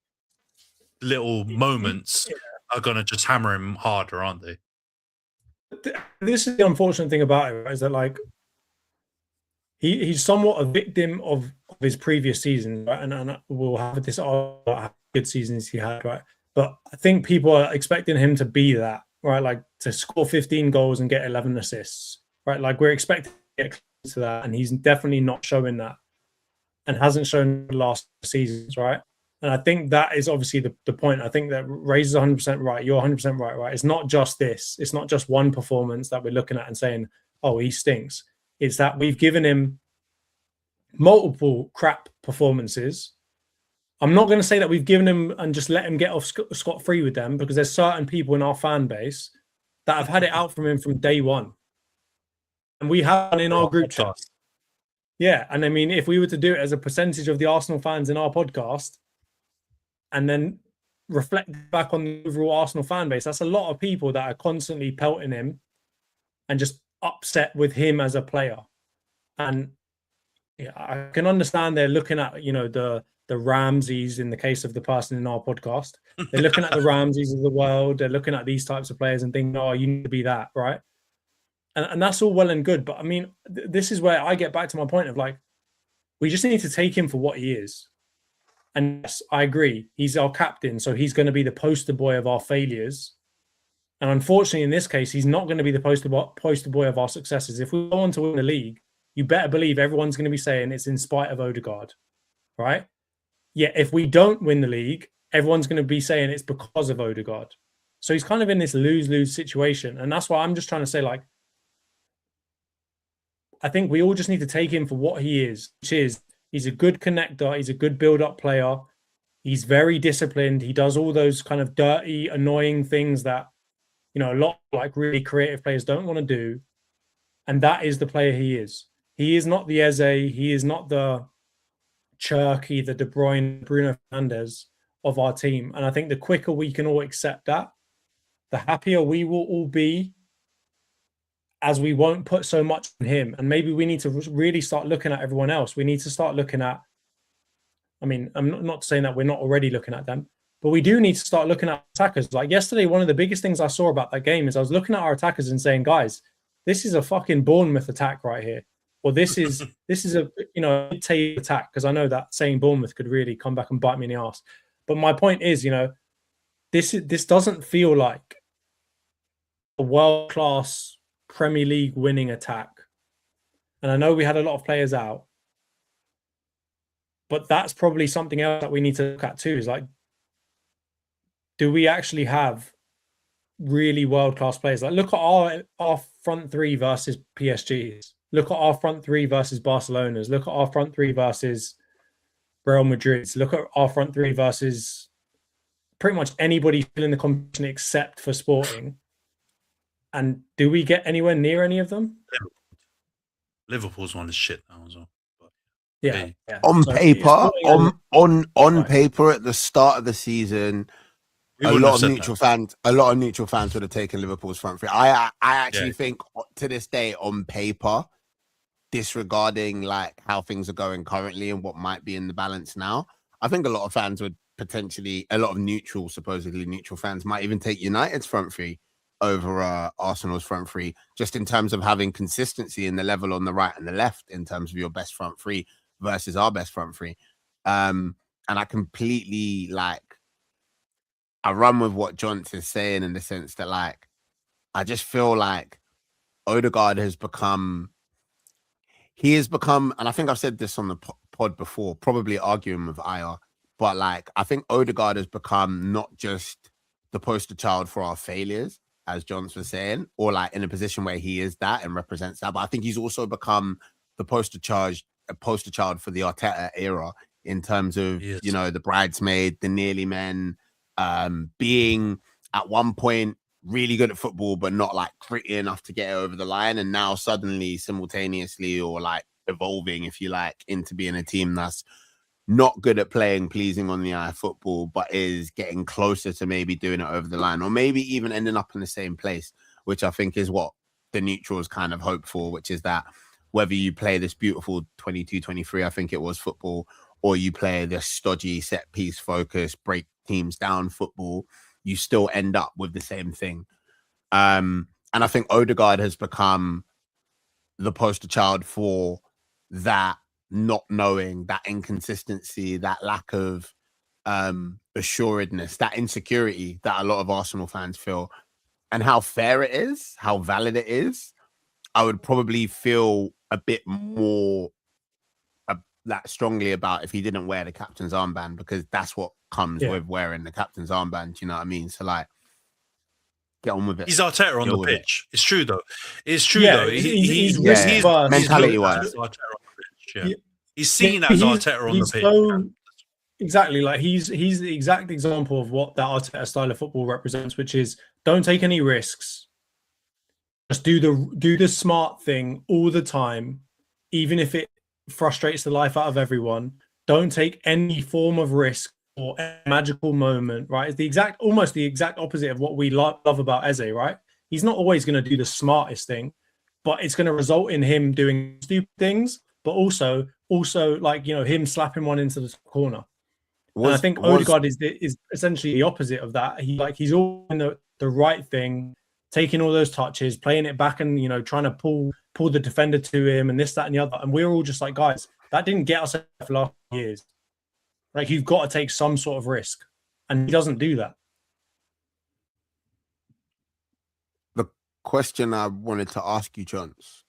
little moments are going to just hammer him harder, aren't they? This is the unfortunate thing about it, right, is that like he's somewhat a victim of his previous season, right? And we'll have this all about how good seasons he had, right? But I think people are expecting him to be that, right? Like to score 15 goals and get 11 assists, right? Like we're expecting to get close to that, and he's definitely not showing that and hasn't shown the last seasons, right? And I think that is obviously the point. I think that Razor's 100% right. You're 100% right? It's not just this. It's not just one performance that we're looking at and saying, oh, he stinks. It's that we've given him multiple crap performances. I'm not going to say that we've given him and just let him get off scot-free with them, because there's certain people in our fan base that have had it out from him from day one. And we have one in our group chat. Yeah, and I mean, if we were to do it as a percentage of the Arsenal fans in our podcast, and then reflect back on the overall Arsenal fan base, that's a lot of people that are constantly pelting him and just upset with him as a player. And yeah, I can understand they're looking at, the Ramses in the case of the person in our podcast. They're looking at the Ramses of the world. They're looking at these types of players and thinking, oh, you need to be that, right? And that's all well and good. But I mean, this is where I get back to my point of like, we just need to take him for what he is. And yes, I agree. He's our captain, so he's going to be the poster boy of our failures. And unfortunately, in this case, he's not going to be the poster boy of our successes. If we go on to win the league, you better believe everyone's going to be saying it's in spite of Odegaard, right? Yeah, if we don't win the league, everyone's going to be saying it's because of Odegaard. So he's kind of in this lose-lose situation. And that's why I'm just trying to say, like, I think we all just need to take him for what he is, which is he's a good connector. He's a good build-up player. He's very disciplined. He does all those kind of dirty, annoying things that, a lot of like really creative players don't want to do. And that is the player he is. He is not the Eze. He is not the Cherky, the De Bruyne, Bruno Fernandes of our team. And I think the quicker we can all accept that, the happier we will all be, as we won't put so much on him. And maybe we need to really start looking at everyone else. We need to start looking at, I mean, I'm not saying that we're not already looking at them, but we do need to start looking at attackers. Like yesterday, one of the biggest things I saw about that game is I was looking at our attackers and saying, guys, this is a fucking Bournemouth attack right here. Or this is a, mid-table attack, because I know that saying Bournemouth could really come back and bite me in the ass. But my point is, this doesn't feel like a world-class Premier League winning attack. And I know we had a lot of players out, but that's probably something else that we need to look at too, is like, do we actually have really world-class players? Like, look at our front three versus PSG's. Look at our front three versus Barcelona's. Look at our front three versus Real Madrid's. Look at our front three versus pretty much anybody still in the competition except for Sporting. And do we get anywhere near any of them? Liverpool's one is shit now as well. But yeah. On paper, on paper at the start of the season, a lot of neutral fans would have taken Liverpool's front three. I actually think to this day, on paper, disregarding like how things are going currently and what might be in the balance now, I think a lot of fans would potentially, a lot of supposedly neutral fans might even take United's front three over Arsenal's front three, just in terms of having consistency in the level on the right and the left in terms of your best front three versus our best front three. And I completely I run with what Jonty is saying in the sense that I just feel like Odegaard has become, and I think I've said this on the pod before, probably arguing with Aya, but I think Odegaard has become not just the poster child for our failures, as Jonty was saying, or in a position where he is that and represents that, but I think he's also become the poster child for the Arteta era in terms of, the bridesmaid, the nearly men, being at one point really good at football, but not gritty enough to get it over the line. And now suddenly simultaneously or evolving, if you into being a team that's not good at playing pleasing on the eye football, but is getting closer to maybe doing it over the line, or maybe even ending up in the same place, which I think is what the neutrals kind of hope for, which is that whether you play this beautiful 22-23, I think it was football, or you play this stodgy set piece focus, break teams down football, you still end up with the same thing. And I think Odegaard has become the poster child for that not knowing, that inconsistency, that lack of assuredness, that insecurity that a lot of Arsenal fans feel. And how fair it is, how valid it is, I would probably feel a bit more that strongly about if he didn't wear the captain's armband, because that's what comes with wearing the captain's armband. You know what I mean? So get on with it. He's Arteta on the pitch. It's true though. It's true though. He's mentality wise. He's seen as Arteta on the pitch. So, exactly, he's the exact example of what that Arteta style of football represents, which is don't take any risks. Just do the smart thing all the time, even if it frustrates the life out of everyone. Don't take any form of risk or a magical moment, right? It's almost the exact opposite of what we love about Eze, right? He's not always going to do the smartest thing, but it's going to result in him doing stupid things, but also like, him slapping one into the corner. And I think Odegaard is essentially the opposite of that. He's all in the right thing, taking all those touches, playing it back, and trying to pull the defender to him, and this, that, and the other. And we're all just like, guys, that didn't get us for last years. Like, you've got to take some sort of risk, and he doesn't do that. The question I wanted to ask you, Johns,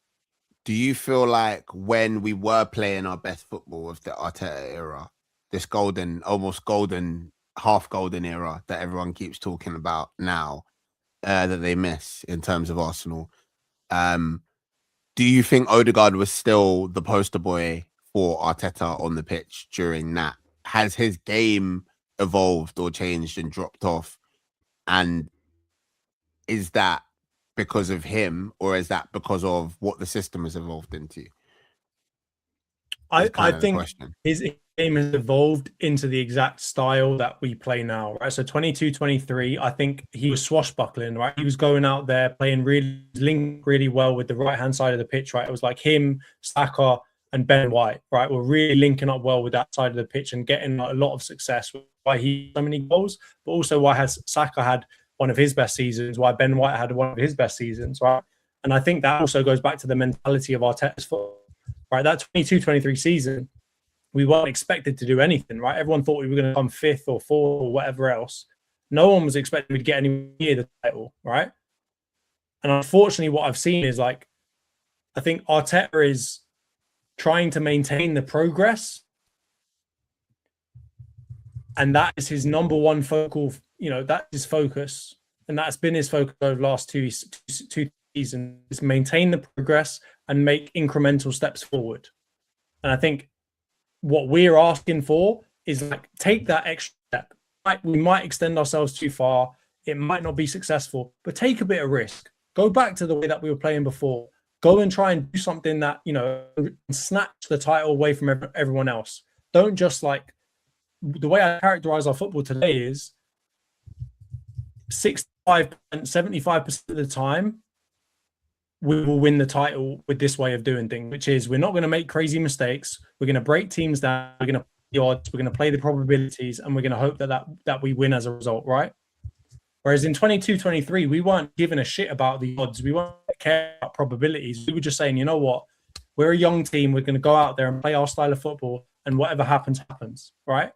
do you feel like when we were playing our best football of the Arteta era, this almost golden, half golden era that everyone keeps talking about now, that they miss in terms of Arsenal, do you think Odegaard was still the poster boy for Arteta on the pitch during that? Has his game evolved or changed and dropped off? And is that because of him, or is that because of what the system has evolved into? I think his game has evolved into the exact style that we play now, right? So 22-23, I think he was swashbuckling, right? He was going out there playing linked really well with the right-hand side of the pitch, right? It was like him, Saka, and Ben White, right? We're really linking up well with that side of the pitch and getting a lot of success. Why he so many goals, but also why Saka had one of his best seasons, why Ben White had one of his best seasons, right? And I think that also goes back to the mentality of Arteta's football, right? That 22-23 season, we weren't expected to do anything, right? Everyone thought we were going to come 5th or 4th or whatever else. No one was expecting we'd get anywhere near the title, right? And unfortunately, what I've seen is, like, I think Arteta is trying to maintain the progress, and that is his number one focal, that's his focus, and that's been his focus over the last two seasons, is maintain the progress and make incremental steps forward. And I think what we're asking for is, like, take that extra step. Like, we might extend ourselves too far. It might not be successful, but take a bit of risk. Go back to the way that we were playing before. Go and try and do something that, snatch the title away from everyone else. Don't just, like, the way I characterize our football today is 65%, 75% of the time, we will win the title with this way of doing things, which is we're not going to make crazy mistakes. We're going to break teams down. We're going to play the odds. We're going to play the probabilities, and we're going to hope that we win as a result, right? Whereas in 22-23, we weren't giving a shit about the odds. We weren't caring about probabilities. We were just saying, you know what? We're a young team. We're going to go out there and play our style of football, and whatever happens, happens, right?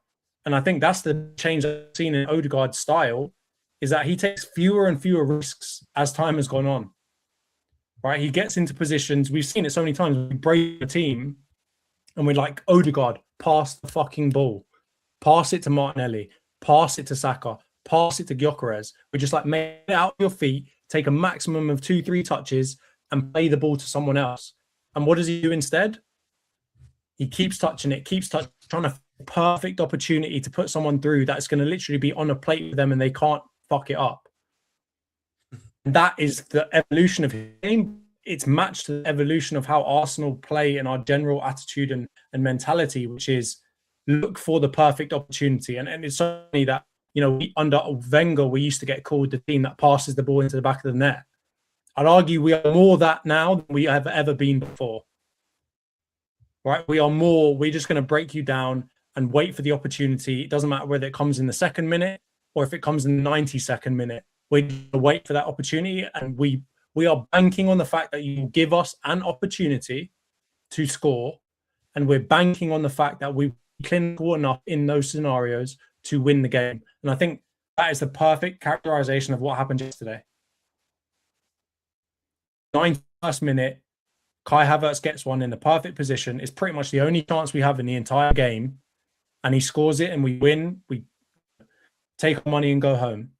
And I think that's the change I've seen in Odegaard's style, is that he takes fewer and fewer risks as time has gone on, right? He gets into positions. We've seen it so many times. We break a team and we're like, Odegaard, pass the fucking ball. Pass it to Martinelli. Pass it to Saka. Pass it to Gyökeres. We just, like, make it out of your feet, take a maximum of 2-3 touches and play the ball to someone else. And what does he do instead? He keeps touching it, trying to perfect opportunity to put someone through that's going to literally be on a plate with them and they can't fuck it up. And that is the evolution of his game. It's matched to the evolution of how Arsenal play and our general attitude and mentality, which is look for the perfect opportunity. And it's certainly that, under Wenger, we used to get called the team that passes the ball into the back of the net. I'd argue we are more that now than we have ever been before. Right? We're just going to break you down and wait for the opportunity. It doesn't matter whether it comes in the second minute or if it comes in the 92nd minute. We're going to wait for that opportunity, and we are banking on the fact that you will give us an opportunity to score, and we're banking on the fact that we're clinical enough in those scenarios to win the game. And I think that is the perfect characterization of what happened yesterday. 91st minute, Kai Havertz gets one in the perfect position. It's pretty much the only chance we have in the entire game, and he scores it, and we win. We take our money and go home.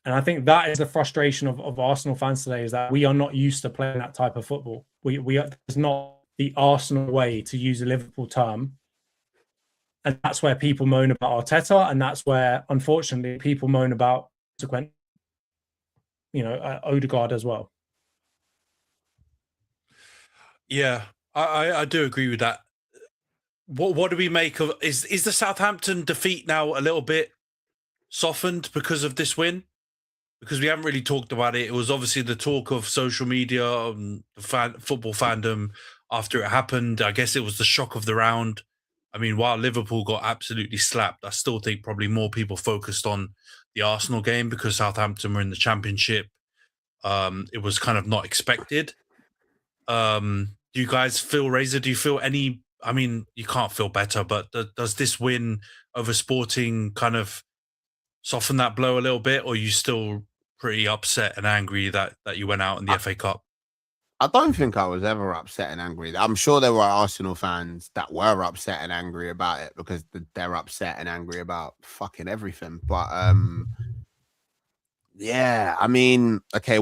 And I think that is the frustration of Arsenal fans today, is that we are not used to playing that type of football. It's not the Arsenal way, to use a Liverpool term. And that's where people moan about Arteta, and that's where, unfortunately, people moan about Odegaard as well. Yeah, I do agree with that. what do we make of is the Southampton defeat now a little bit softened because of this win? Because we haven't really talked about it. It was obviously the talk of social media, the football fandom after it happened. I guess it was the shock of the round. I mean, while Liverpool got absolutely slapped, I still think probably more people focused on the Arsenal game because Southampton were in the Championship. It was kind of not expected. Do you guys feel, Razor? Do you feel any? I mean, you can't feel better, but does this win over Sporting kind of soften that blow a little bit, or are you still pretty upset and angry that you went out in the FA Cup? I don't think I was ever upset and angry. I'm sure there were Arsenal fans that were upset and angry about it because they're upset and angry about fucking everything. But yeah, I mean, okay,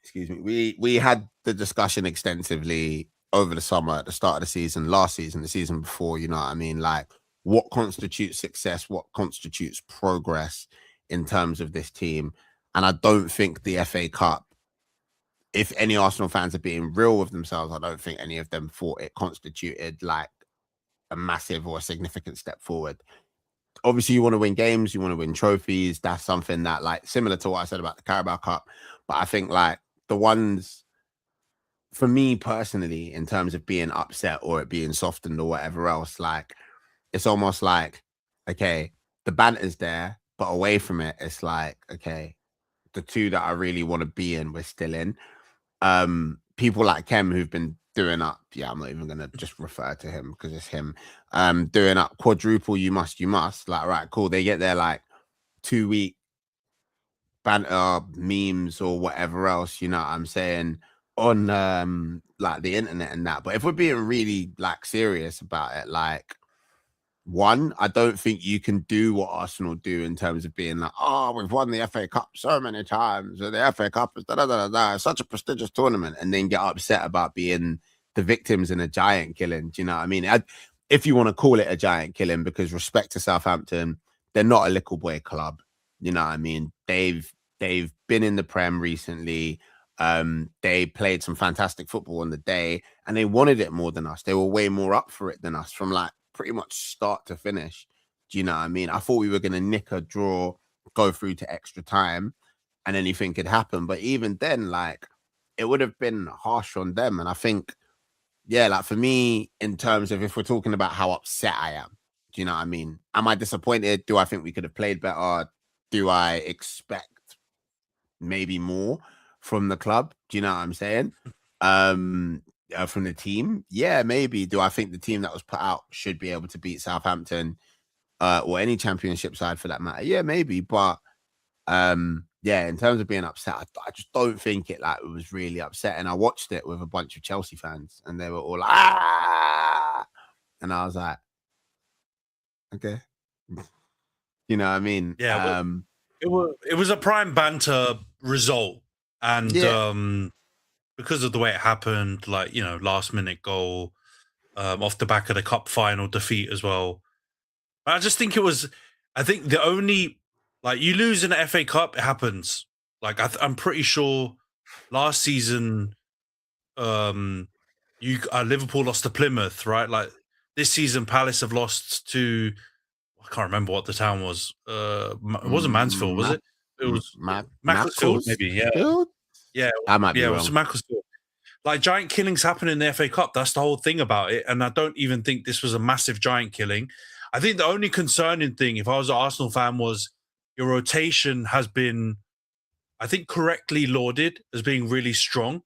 excuse me. We had the discussion extensively over the summer at the start of the season, last season, the season before, you know what I mean? Like, what constitutes success, what constitutes progress in terms of this team. And I don't think the FA Cup, if any Arsenal fans are being real with themselves, I don't think any of them thought it constituted like a massive or a significant step forward. Obviously, you want to win games, you want to win trophies. That's something that, like, similar to what I said about the Carabao Cup. But I think, like, the ones, for me personally, in terms of being upset or it being softened or whatever else, like, it's almost like, okay, the banter's there, but away from it, it's like, okay, the two that I really want to be in, we're still in. People like Kem who've been doing up, I'm not even gonna just refer to him because it's him, doing up quadruple you must, like, right, cool. They get their like 2-week banter memes or whatever else, you know what I'm saying, on like the internet and that. But if we're being really like serious about it, like, one, I don't think you can do what Arsenal do in terms of being like, oh, we've won the FA Cup so many times, or the FA Cup is it's such a prestigious tournament, and then get upset about being the victims in a giant killing. Do you know what I mean? If you want to call it a giant killing, because respect to Southampton, they're not a little boy club. You know what I mean? They've been in the Prem recently. They played some fantastic football on the day, and they wanted it more than us. They were way more up for it than us from like pretty much start to finish. Do you know what I mean? I thought we were going to nick a draw, go through to extra time, and anything could happen. But even then, like, it would have been harsh on them. And I think, yeah, like, for me, in terms of if we're talking about how upset I am, do you know what I mean? Am I disappointed? Do I think we could have played better? Do I expect maybe more from the club? Do you know what I'm saying? From the team, yeah, maybe. Do I think the team that was put out should be able to beat Southampton or any championship side for that matter? Yeah, maybe. But yeah, in terms of being upset, I just don't think it was really upsetting. I watched it with a bunch of Chelsea fans, and they were all like, ah, and I was like, okay, you know what I mean? Yeah, it was a prime banter result, and yeah. Because of the way it happened, like, you know, last minute goal, off the back of the cup final defeat as well. I just think I think the only, like, you lose in the FA Cup, it happens. Like, I'm pretty sure last season, Liverpool lost to Plymouth, right? Like, this season, Palace have lost to, I can't remember what the town was. It wasn't Mansfield, was it? It was Macclesfield, maybe. Yeah, I might be it wrong. was Macclesfield. Like, giant killings happen in the FA Cup. That's the whole thing about it. And I don't even think this was a massive giant killing. I think the only concerning thing, if I was an Arsenal fan, was your rotation has been, I think, correctly lauded as being really strong.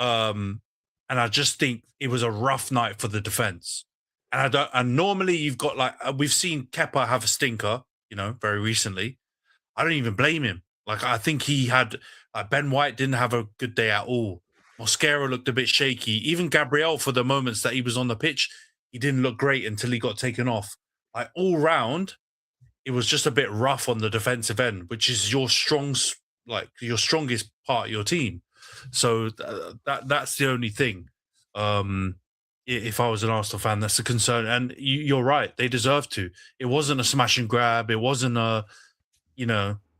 And I just think it was a rough night for the defense. And normally you've got, like, we've seen Kepa have a stinker, you know, very recently. I don't even blame him. Like, I think he had, Ben White didn't have a good day at all. Mosquera looked a bit shaky. Even Gabriel, for the moments that he was on the pitch, he didn't look great until he got taken off. Like, all round, it was just a bit rough on the defensive end, which is your strongest part of your team. So that's the only thing. If I was an Arsenal fan, that's the concern. And you're right; they deserve to. It wasn't a smash and grab. It wasn't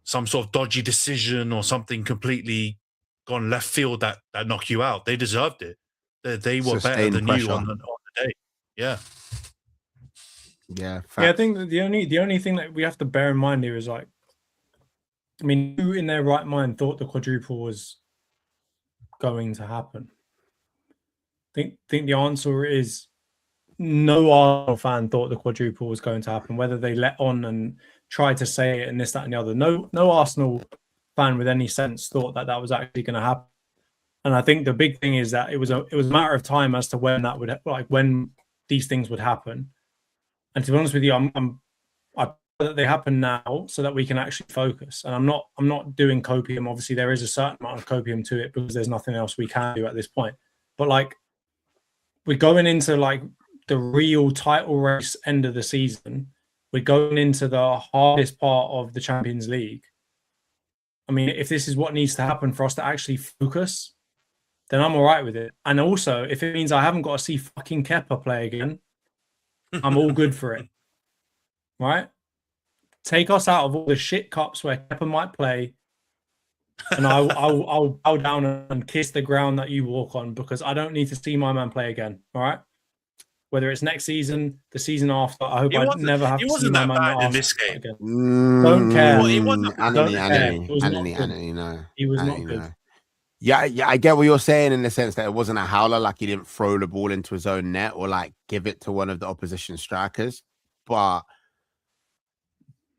some sort of dodgy decision or something completely gone left field that knocked you out. They deserved it. They were better than you on the day. Yeah. Yeah, Yeah, I facts. think that the only thing that we have to bear in mind here is like, I mean, who in their right mind thought the quadruple was going to happen? Think the answer is no Arsenal fan thought the quadruple was going to happen, whether they let on and tried to say it and this, that, and the other. No Arsenal fan with any sense thought that that was actually going to happen. And I think the big thing is that it was a matter of time as to when that would, like, when these things would happen. And to be honest with you, I that they happen now so that we can actually focus. And I'm not doing copium. Obviously, there is a certain amount of copium to it because there's nothing else we can do at this point. But like, we're going into like the real title race end of the season. We're going into the hardest part of the Champions League. I mean, if this is what needs to happen for us to actually focus, then I'm all right with it. And also, if it means I haven't got to see fucking Kepa play again, I'm all good for it. Right? Take us out of all the shit cups where Kepa might play, and I'll bow down and kiss the ground that you walk on, because I don't need to see my man play again. All right? Whether it's next season, the season after, I hope I never have to see my man bad in this game again. Don't care. Well, he wasn't. Antony, no. He was not good. Yeah, I get what you're saying in the sense that it wasn't a howler, like he didn't throw the ball into his own net or like give it to one of the opposition strikers. But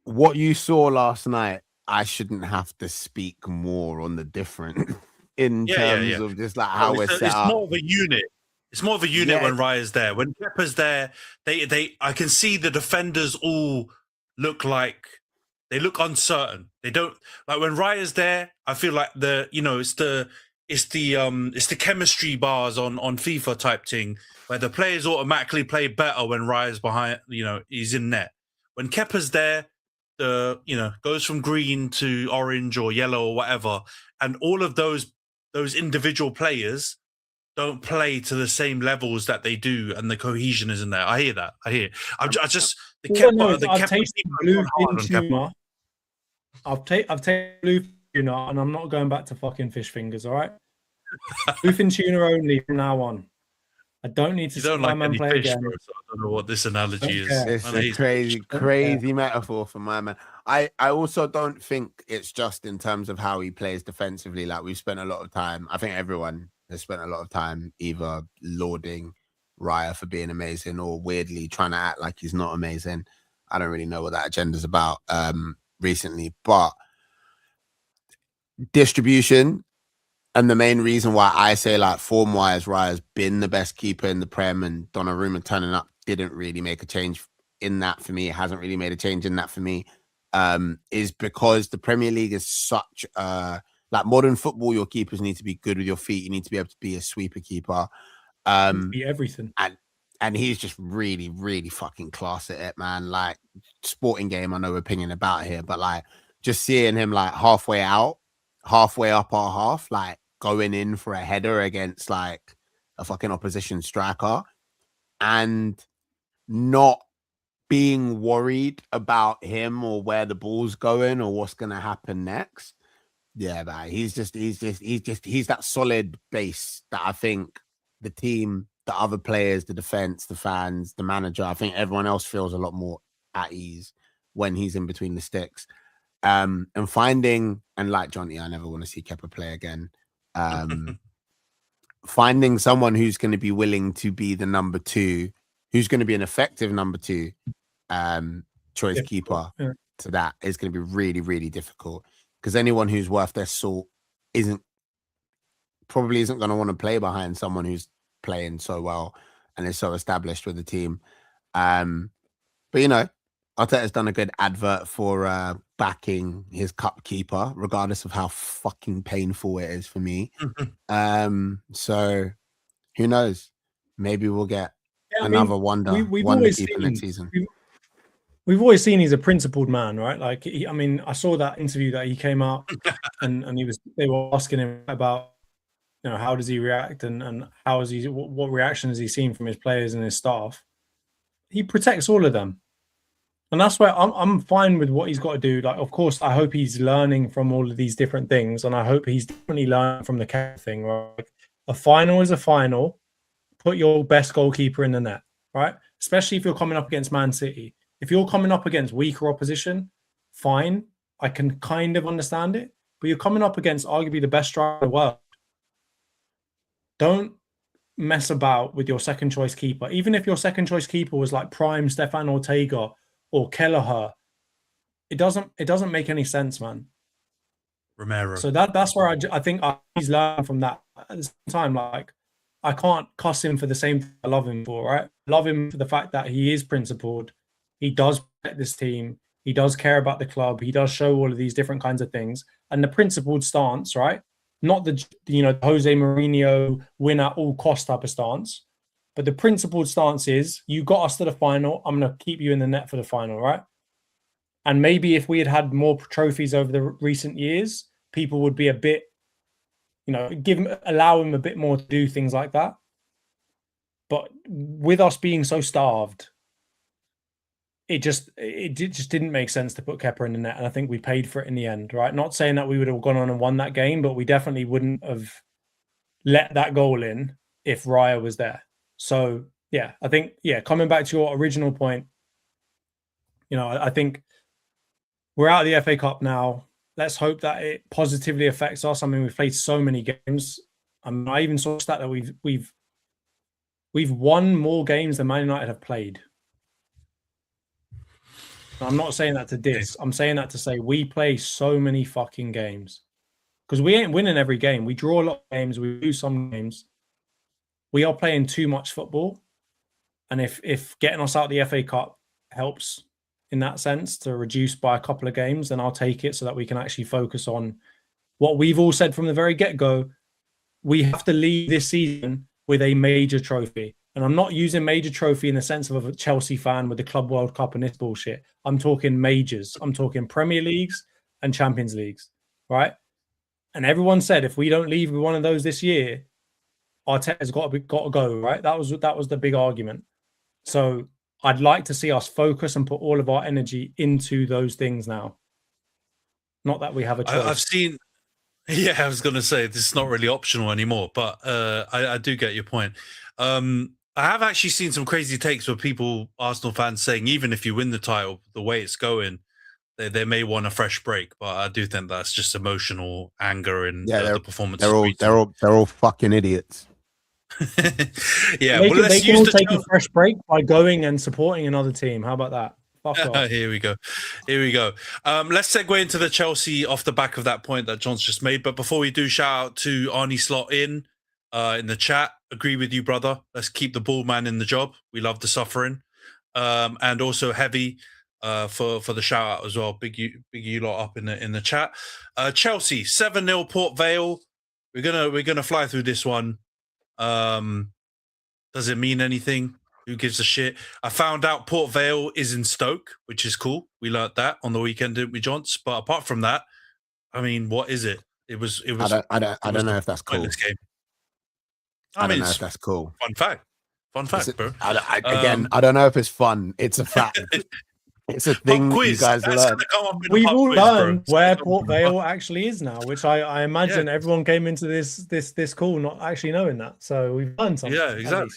what you saw last night, I shouldn't have to speak more on the difference in terms of just like how we're set up. It's more of a unit. It's more of a unit when Raya's there. When Kepa's there, I can see the defenders all look like they look uncertain. They don't like when Raya's there. I feel like it's the chemistry bars on FIFA type thing where the players automatically play better when Raya's behind. He's in net. When Kepa's there, goes from green to orange or yellow or whatever, and all of those individual players don't play to the same levels that they do, and the cohesion isn't there. I hear that. I've tasted blue tuna. I've taken blue tuna, and I'm not going back to fucking fish fingers. All right, bluefin tuna only from now on. I don't need to see my man play fish, again. Bro, so I don't know what this analogy is. It's a crazy metaphor for my man. I also don't think it's just in terms of how he plays defensively. Like, we've spent a lot of time. I think everyone has spent a lot of time either lauding Raya for being amazing or weirdly trying to act like he's not amazing. I don't really know what that agenda's about recently, but distribution. And the main reason why I say, like, form-wise, Raya's been the best keeper in the Prem, and Donnarumma turning up didn't really make a change in that for me. It hasn't really made a change in that for me, is because the Premier League is such like modern football. Your keepers need to be good with your feet. You need to be able to be a sweeper keeper. Be everything. And he's just really, really fucking class at it, man. Like, sporting game, I know opinion about here, but like just seeing him like halfway out, halfway up our half, like going in for a header against like a fucking opposition striker and not being worried about him or where the ball's going or what's going to happen next. Yeah, man, he's that solid base that I think the team, the other players, the defense, the fans, the manager, I think everyone else feels a lot more at ease when he's in between the sticks. And finding, and like Jonty, I never want to see Kepa play again. Finding someone who's going to be willing to be the number two, who's going to be an effective number two choice keeper to that is going to be really, really difficult, because anyone who's worth their salt probably isn't going to want to play behind someone who's playing so well and is so established with the team. But Arteta's done a good advert for backing his cup keeper, regardless of how fucking painful it is for me. So who knows? Maybe we'll get another wonder keeper next season. We've always seen he's a principled man, right? Like, I saw that interview that he came out and they were asking him about, how does he react and how is he, what reaction has he seen from his players and his staff? He protects all of them. And that's where I'm fine with what he's got to do. Like, of course, I hope he's learning from all of these different things, and I hope he's definitely learning from the cat thing. Right? A final is a final. Put your best goalkeeper in the net, right? Especially if you're coming up against Man City. If you're coming up against weaker opposition, fine. I can kind of understand it. But you're coming up against arguably the best striker in the world. Don't mess about with your second choice keeper. Even if your second choice keeper was like prime Stefan Ortega or Kelleher, it doesn't make any sense, man. Romero. So that's where I think he's learned from that. At the same time, like, I can't cuss him for the same thing I love him for, right? I love him for the fact that he is principled. He does protect this team. He does care about the club. He does show all of these different kinds of things. And the principled stance, right? Not the Jose Mourinho win at all cost type of stance, but the principled stance is, you got us to the final. I'm going to keep you in the net for the final, right? And maybe if we had more trophies over the recent years, people would be a bit, allow him a bit more to do things like that. But with us being so starved, it just didn't make sense to put Kepa in the net. And I think we paid for it in the end, right? Not saying that we would have gone on and won that game, but we definitely wouldn't have let that goal in if Raya was there. So, yeah, I think, coming back to your original point, I think we're out of the FA Cup now. Let's hope that it positively affects us. I mean, we've played so many games. I even saw a stat that we've won more games than Man United have played. I'm not saying that to diss. I'm saying that to say we play so many fucking games. Because we ain't winning every game. We draw a lot of games. We lose some games. We are playing too much football. And if getting us out of the FA Cup helps in that sense to reduce by a couple of games, then I'll take it so that we can actually focus on what we've all said from the very get-go. We have to leave this season with a major trophy. And I'm not using major trophy in the sense of a Chelsea fan with the Club World Cup and this bullshit. I'm talking majors. I'm talking Premier Leagues and Champions Leagues, right? And everyone said if we don't leave with one of those this year, Arteta's got to go, right? That was the big argument. So I'd like to see us focus and put all of our energy into those things now. Not that we have a choice. I've seen... Yeah, I was going to say, this is not really optional anymore, but I do get your point. I have actually seen some crazy takes where Arsenal fans saying, even if you win the title, the way it's going, they may want a fresh break. But I do think that's just emotional anger and the performance. They're all fucking idiots. Yeah, they can all take a fresh break by going and supporting another team. How about that? Here we go. Let's segue into the Chelsea off the back of that point that John's just made. But before we do, shout out to Arnie Slot in the chat. Agree with you, brother. Let's keep the ball man in the job. We love the suffering. And also Heavy for the shout out as well. Big you lot up in the chat. Chelsea 7-0 Port Vale. We're gonna fly through this one. Does it mean anything? Who gives a shit? I found out Port Vale is in Stoke, which is cool. We learnt that on the weekend, didn't we, Johns? But apart from that, I mean, what is it? It was. I don't know if that's cool. Game. I don't know if that's cool. Fun fact, bro. Again, I don't know if it's fun. It's a fact. It's a thing that you guys learn. We've all learned where Port Vale actually is now, which I imagine everyone came into this call not actually knowing that. So we've learned something. Yeah, exactly.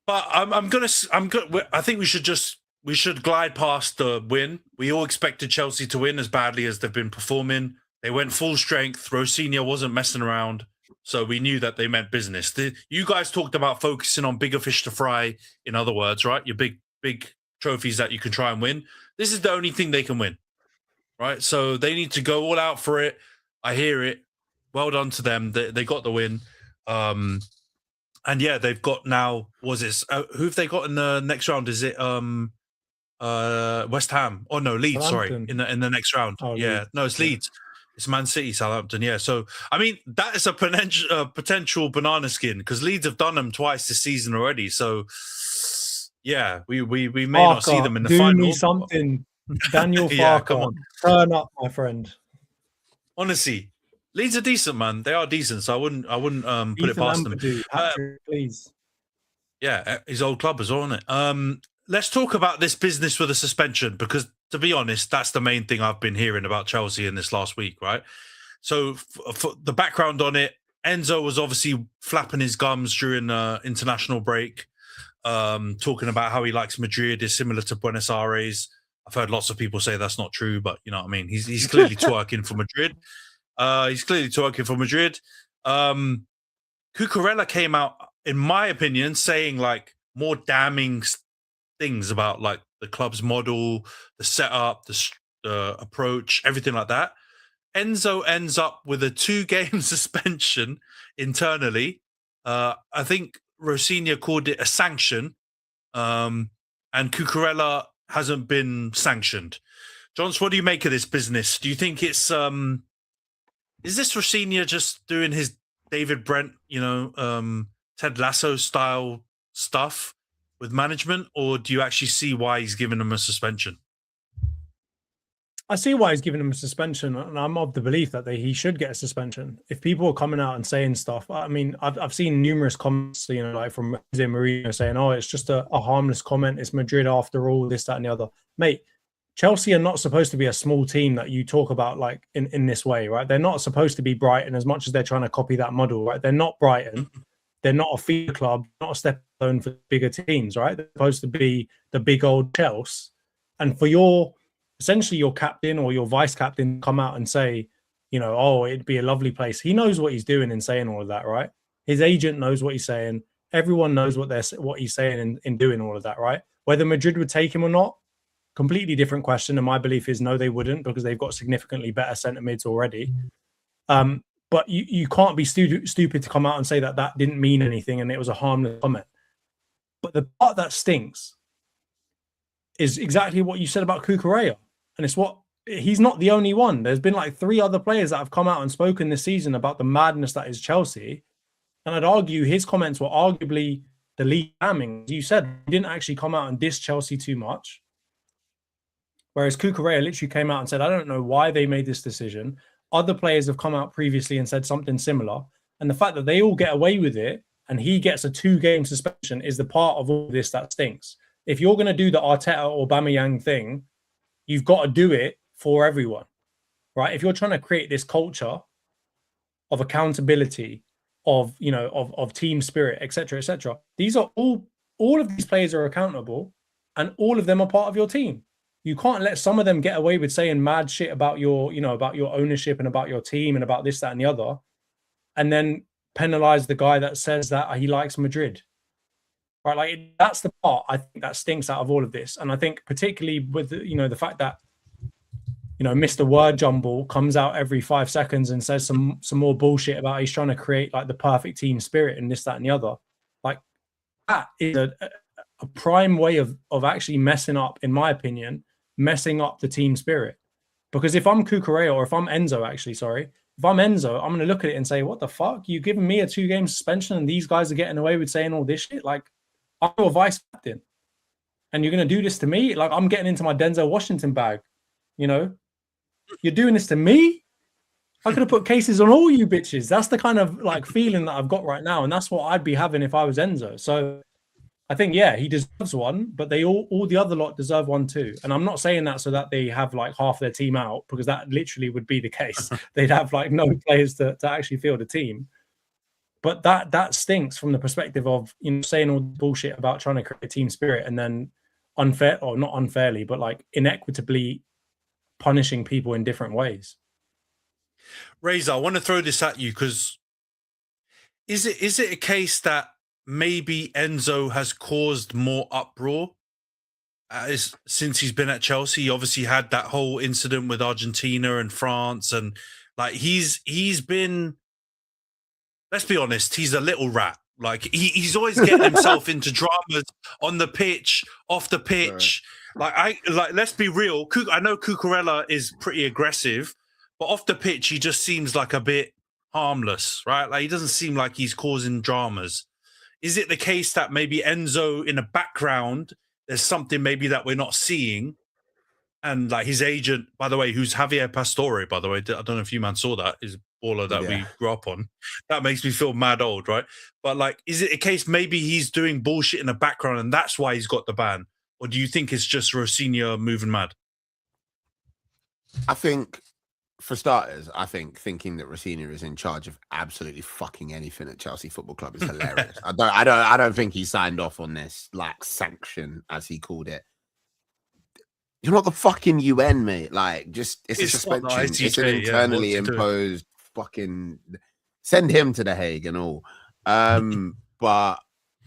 But I think we should glide past the win. We all expected Chelsea to win as badly as they've been performing. They went full strength. Rosinha wasn't messing around. So we knew that they meant business. You guys talked about focusing on bigger fish to fry, in other words, right? Your big trophies that you can try and win. This is the only thing they can win, right? So they need to go all out for it. I hear it. Well done to them. They got the win. And yeah, they've got now, who have they got in the next round? Is it West Ham? Oh no, Leeds, sorry, in the next round. Oh, yeah, Leeds. No, it's Leeds. It's Man City, Southampton, yeah. So, I mean, that is a potential banana skin because Leeds have done them twice this season already. So, yeah, we may not see them in the final. Do me something. Daniel Farker, come on. Turn up, my friend. Honestly, Leeds are decent, man. They are decent, so I wouldn't put it past them. Please. Yeah, his old club as well, isn't it? Let's talk about this business with a suspension because, to be honest, that's the main thing I've been hearing about Chelsea in this last week, right? So, for the background on it, Enzo was obviously flapping his gums during the international break. talking about how he likes Madrid is similar to Buenos Aires. I've heard lots of people say that's not true, but you know what I mean. He's clearly twerking for Madrid. Cucurella came out, in my opinion, saying like more damning things about like the club's model, the setup, the approach, everything like that. Enzo ends up with a 2-game suspension internally. I think Rosinha called it a sanction, and Cucurella hasn't been sanctioned. Johns, what do you make of this business? Do you think it's is this Rosinha just doing his David Brent, Ted Lasso style stuff with management, or do you actually see why he's giving him a suspension? I see why he's giving him a suspension, and I'm of the belief that he should get a suspension. If people are coming out and saying stuff, I mean, I've seen numerous comments, like from Jose Mourinho saying, "Oh, it's just a harmless comment. It's Madrid after all, this, that, and the other." Mate, Chelsea are not supposed to be a small team that you talk about like in this way, right? They're not supposed to be Brighton as much as they're trying to copy that model, right? They're not Brighton. They're not a feeder club, not a step stone for bigger teams, right? They're supposed to be the big old Chelsea. And for essentially your captain or your vice captain come out and say, oh, it'd be a lovely place. He knows what he's doing in saying all of that, right? His agent knows what he's saying. Everyone knows what he's saying in doing all of that, right? Whether Madrid would take him or not, completely different question. And my belief is no, they wouldn't, because they've got significantly better centre mids already. But you can't be stupid to come out and say that didn't mean anything and it was a harmless comment. But the part that stinks is exactly what you said about Cucurella. And it's he's not the only one. There's been like 3 other players that have come out and spoken this season about the madness that is Chelsea. And I'd argue his comments were arguably the least damning. As you said, he didn't actually come out and diss Chelsea too much. Whereas Cucurella literally came out and said, I don't know why they made this decision. Other players have come out previously and said something similar. And the fact that they all get away with it and he gets a 2-game suspension is the part of all this that stinks. If you're going to do the Arteta or Aubameyang thing, you've got to do it for everyone, right? If you're trying to create this culture of accountability, of team spirit, etc., these are all of these players are accountable, and all of them are part of your team. You can't let some of them get away with saying mad shit about your ownership and about your team and about this, that, and the other, and then penalize the guy that says that he likes Madrid. Right, like that's the part I think that stinks out of all of this. And I think particularly with the fact that Mr. Word Jumble comes out every 5 seconds and says some more bullshit about he's trying to create like the perfect team spirit and this, that, and the other. Like that is a prime way of actually messing up, in my opinion, messing up the team spirit. Because if I'm Cucurella or if I'm Enzo, if I'm Enzo, I'm going to look at it and say, what the fuck? You giving me a 2-game suspension and these guys are getting away with saying all this shit? Like, I'm your vice captain and you're going to do this to me? Like, I'm getting into my Denzel Washington bag, You're doing this to me? I could have put cases on all you bitches. That's the kind of like feeling that I've got right now. And that's what I'd be having if I was Enzo. So I think, yeah, he deserves one, but they all the other lot deserve one too. And I'm not saying that so that they have like half their team out, because that literally would be the case. They'd have like no players to actually field a team. But that stinks from the perspective of saying all the bullshit about trying to create a team spirit and then not unfairly, but like inequitably punishing people in different ways. Razor, I want to throw this at you because is it a case that maybe Enzo has caused more uproar since he's been at Chelsea? He obviously had that whole incident with Argentina and France, and like he's been, let's be honest, he's a little rat. Like he's always getting himself into dramas on the pitch, off the pitch. Right. Let's be real. I know Cucurella is pretty aggressive, but off the pitch he just seems like a bit harmless, right? Like he doesn't seem like he's causing dramas. Is it the case that maybe Enzo in the background, there's something maybe that we're not seeing? And like his agent, by the way, who's Javier Pastore, by the way, I don't know if you man saw that, is a baller that we grew up on. That makes me feel mad old, right? But like, is it a case maybe he's doing bullshit in the background and that's why he's got the ban? Or do you think it's just Rosinha moving mad? I think for starters, I think thinking that Rossini is in charge of absolutely fucking anything at Chelsea Football Club is hilarious. I don't think he signed off on this like sanction, as he called it. You're not the fucking UN, mate. Like, just it's a suspension. It's an internally imposed fucking. Send him to The Hague and all. But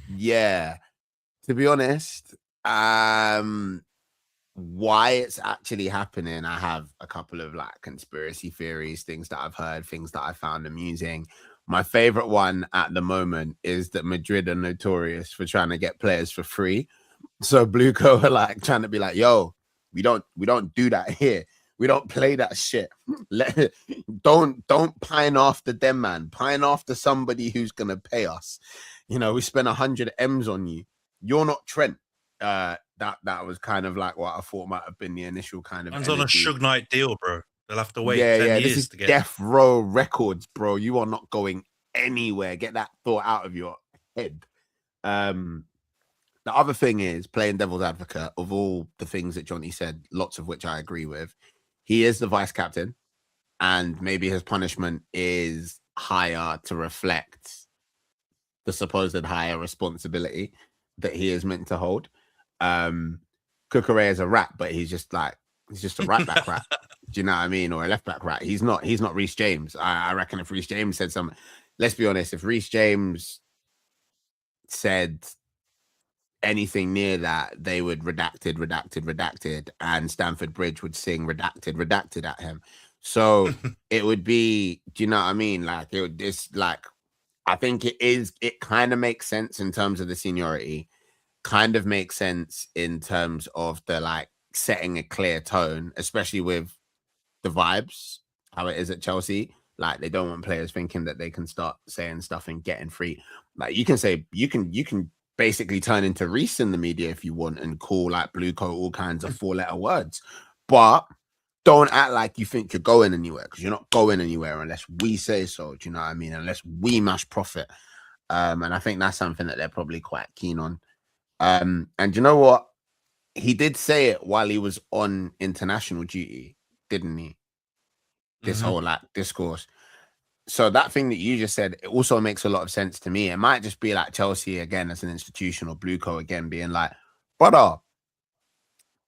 yeah, to be honest, why it's actually happening, I have a couple of like conspiracy theories, things that I've heard, things that I found amusing. My favorite one at the moment is that Madrid are notorious for trying to get players for free. So Blueco are like trying to be like, yo, we don't do that here. We don't play that shit. Don't pine after them, man. Pine after somebody who's gonna pay us. You know, we spent 100 M's on you. You're not Trent. That was kind of like what I thought might have been the initial kind of. Man's on a Suge Knight deal, bro. They'll have to wait 10 years to get Death Row Records, bro. You are not going anywhere. Get that thought out of your head. The other thing is, playing devil's advocate, of all the things that Jonty said, lots of which I agree with, he is the vice captain, and maybe his punishment is higher to reflect the supposed higher responsibility that he is meant to hold. Cucurella is a rat, but he's just a right back rat. Do you know what I mean? Or a left back rat. He's not Reece James. I reckon if Reece James said something, let's be honest, if Reece James said anything near that, they would redacted, and Stamford Bridge would sing redacted at him. So it would be, do you know what I mean? Like I think it kind of makes sense in terms of the seniority, kind of makes sense in terms of the like setting a clear tone, especially with the vibes, how it is at Chelsea. Like, they don't want players thinking that they can start saying stuff and getting free. Like, you can basically turn into Reece in the media if you want and call like Blueco all kinds of 4-letter words, but don't act like you think you're going anywhere, because you're not going anywhere unless we say so. Do you know what I mean? Unless we mash profit. And I think that's something that they're probably quite keen on. And you know what? He did say it while he was on international duty, didn't he? This whole like discourse. So that thing that you just said, it also makes a lot of sense to me. It might just be like Chelsea again as an institution, or Blueco again being like, brother,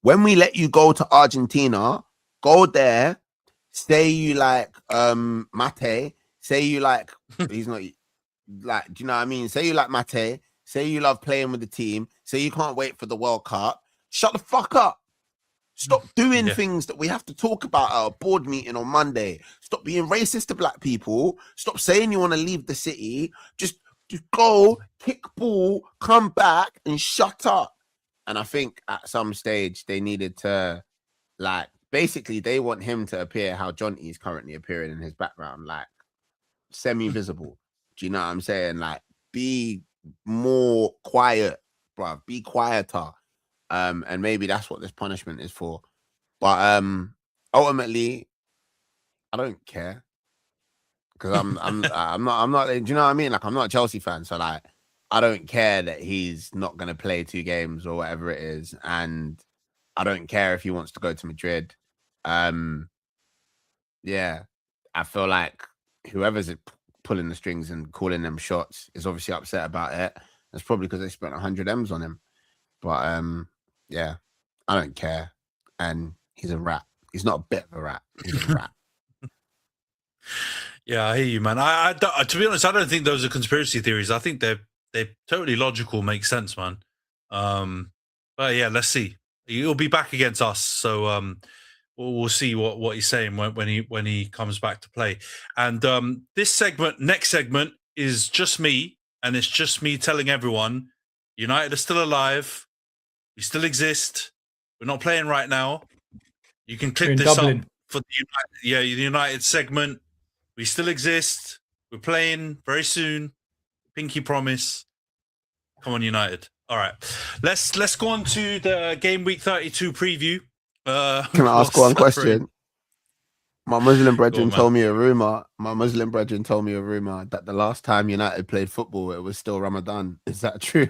when we let you go to Argentina, go there, say you like Mate, say you like, he's not like, do you know what I mean? Say you like Mate, say you love playing with the team, say you can't wait for the World Cup. Shut the fuck up. Stop doing things that we have to talk about at a board meeting on Monday. Stop being racist to black people. Stop saying you want to leave the city. Just go, kick ball, come back, and shut up. And I think at some stage they needed to, like, basically they want him to appear how Jonty is currently appearing in his background, like semi-visible. Do you know what I'm saying? Like, be more quiet, bruv. Be quieter. And maybe that's what this punishment is for. But ultimately, I don't care, because I'm not. Do you know what I mean? Like, I'm not a Chelsea fan, so like, I don't care that he's not going to play 2 games or whatever it is, and I don't care if he wants to go to Madrid. Yeah, I feel like whoever's pulling the strings and calling them shots is obviously upset about it. That's probably because they spent 100 M's on him. But yeah, I don't care. And he's a rat. He's not a bit of a rat. He's a rat. Yeah, I hear you, man. I to be honest, I don't think those are conspiracy theories. I think they're totally logical, make sense, man. But yeah, let's see. He'll be back against us, so we'll see what he's saying when he comes back to play. And this next segment is just me, and it's just me telling everyone United are still alive. We still exist. We're not playing right now. You can click this up for the United segment. We still exist. We're playing very soon. Pinky promise. Come on, United. All right. Let's go on to the game week 32 preview. Can I ask one question? My Muslim brethren told me a rumor. That the last time United played football, it was still Ramadan. Is that true?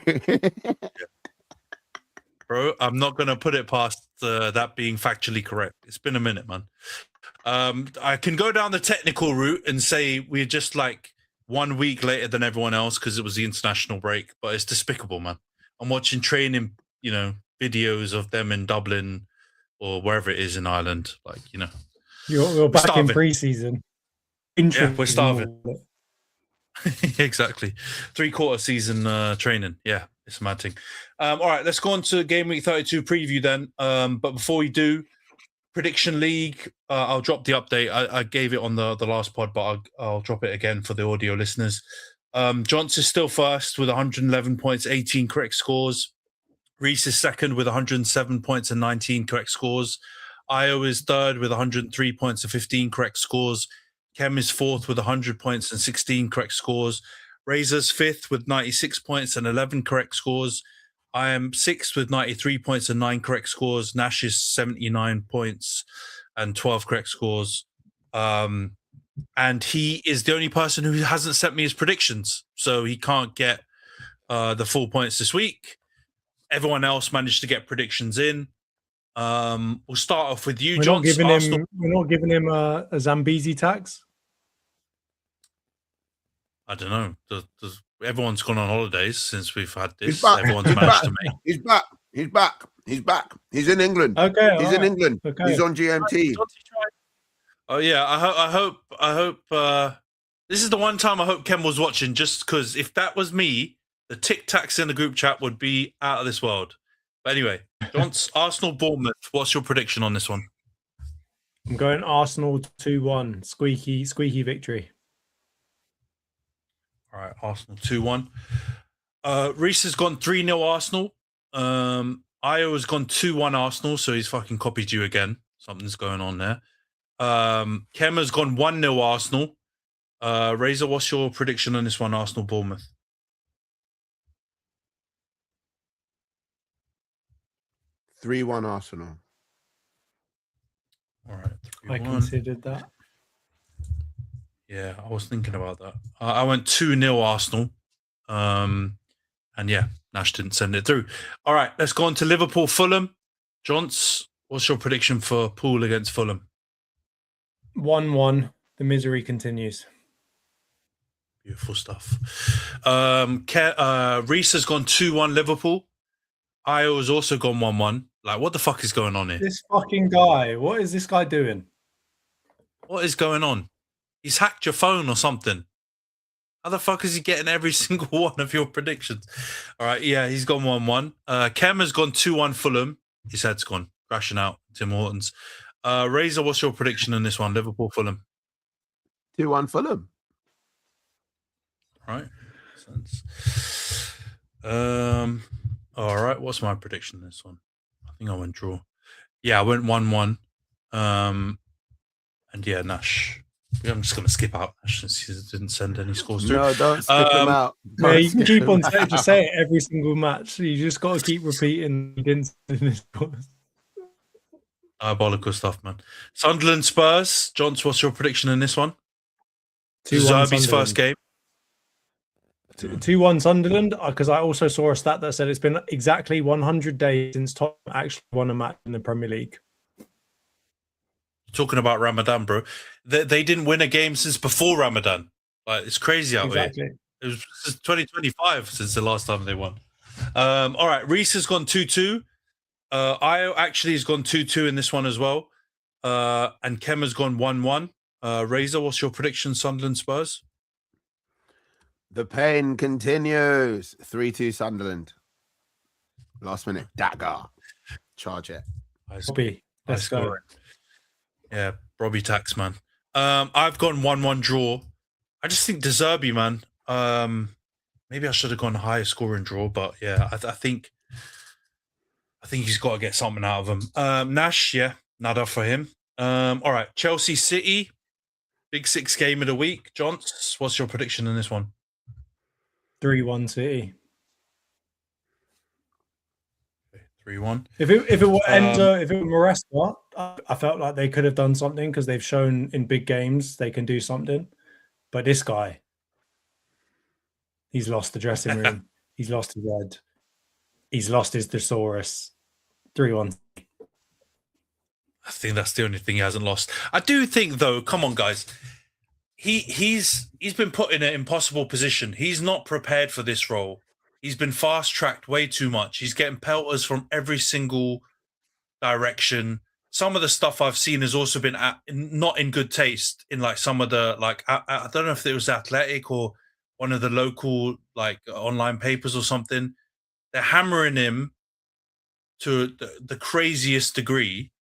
Bro, I'm not going to put it past that being factually correct. It's been a minute, man. I can go down the technical route and say we're just like 1 week later than everyone else because it was the international break, but it's despicable, man. I'm watching training, videos of them in Dublin or wherever it is in Ireland. Like, You're back starving. in pre-season. Yeah, we're starving. Exactly. 3/4 season training. Yeah, it's a mad thing. All right, let's go on to Game Week 32 preview then. But before we do, Prediction League, I'll drop the update. I gave it on the last pod, but I'll drop it again for the audio listeners. Johnson is still first with 111 points, 18 correct scores. Reese is second with 107 points and 19 correct scores. Io is third with 103 points and 15 correct scores. Kem is fourth with 100 points and 16 correct scores. Razor's fifth with 96 points and 11 correct scores. I am sixth with 93 points and 9 correct scores. Nash is 79 points and 12 correct scores. And he is the only person who hasn't sent me his predictions, so he can't get the full points this week. Everyone else managed to get predictions in. We'll start off with you, John. We're not giving him a Zambezi tax. I don't know. Everyone's gone on holidays since we've had this. He's back. Everyone's managed to make. He's back. He's back. He's back. He's in England. Okay, he's in England. Okay. He's on GMT. Oh yeah, I hope. This is the one time I hope Ken was watching, just because if that was me, the tic tacs in the group chat would be out of this world. But anyway, John's Arsenal Bournemouth. What's your prediction on this one? I'm going Arsenal 2-1. Squeaky victory. All right, Arsenal 2-1. Reese has gone 3-0 Arsenal. Io has gone 2-1 Arsenal, so he's fucking copied you again. Something's going on there. Kem has gone 1-0 Arsenal. Razor, what's your prediction on this one, Arsenal Bournemouth? (3-1) Arsenal. All right, 3-1. I considered that. Yeah, I was thinking about that. I went 2-0 Arsenal. And yeah, Nash didn't send it through. All right, let's go on to Liverpool Fulham. Johns, what's your prediction for Pool against Fulham? 1-1. The misery continues. Beautiful stuff. Reese has gone 2-1 Liverpool. Io has also gone 1-1. Like, what the fuck is going on here? This fucking guy. What is this guy doing? What is going on? He's hacked your phone or something. How the fuck is he getting every single one of your predictions? All right, yeah, he's gone 1-1. Kem has gone 2-1 Fulham. His head's gone crashing out. Tim Hortons. Razor, what's your prediction on this one? Liverpool Fulham. 2-1 Fulham. All right. All right. What's my prediction on this one? I think I went draw. Yeah, I went 1-1. And yeah, Nash. I'm just going to skip out Nash since he didn't send any scores through. No, don't skip him out. Yeah, you can keep on saying, just say it every single match. You just got to keep repeating. He didn't send any scores. Diabolical stuff, man. Sunderland Spurs. Johns, what's your prediction in this one? 2-1 Zerbi's first game. 2-1 Sunderland, because I also saw a stat that said it's been exactly 100 days since Tottenham actually won a match in the Premier League. Talking about Ramadan, bro. They didn't win a game since before Ramadan. Like, it's crazy out here. It was 2025 since the last time they won. All right, Reese has gone 2-2. Io actually has gone 2-2 in this one as well. And Kem has gone 1-1. Razor, what's your prediction, Sunderland Spurs? The pain continues. 3-2 Sunderland. Last minute dagger. Charge it. Bobby, let's go. Yeah, Robbie Tax, man. I've gone 1-1 draw. I just think De Zerbi, man. Maybe I should have gone higher scoring draw, but yeah, I think he's got to get something out of him. Nash, yeah, nada for him. All right, Chelsea City, Big Six game of the week. Johns, what's your prediction in this one? 3-1 City. 3-1. If it were Enzo, if it were Maresca, I felt like they could have done something because they've shown in big games they can do something. But this guy, he's lost the dressing room. He's lost his head. He's lost his thesaurus. 3-1. I think that's the only thing he hasn't lost. I do think, though, come on, guys. He's been put in an impossible position. He's not prepared for this role. He's been fast-tracked way too much. He's getting pelters from every single direction. Some of the stuff I've seen has also been not in good taste in like some of the I don't know if it was Athletic or one of the local like online papers or something. They're hammering him to the craziest degree.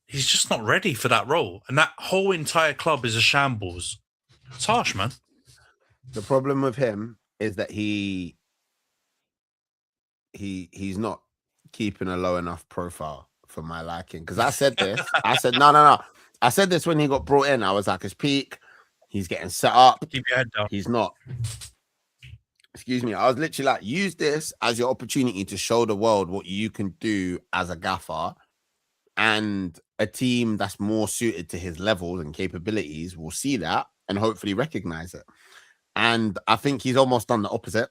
He's just not ready for that role, and that whole entire club is a shambles. It's harsh, man. The problem with him is that he's not keeping a low enough profile for my liking. Because I said this, I said no. I said this when he got brought in. I was like, his peak. He's getting set up. Keep your head down. He's not. Excuse me. I was literally like, use this as your opportunity to show the world what you can do as a gaffer, and a team that's more suited to his levels and capabilities will see that and hopefully recognize it. And I think he's almost done the opposite.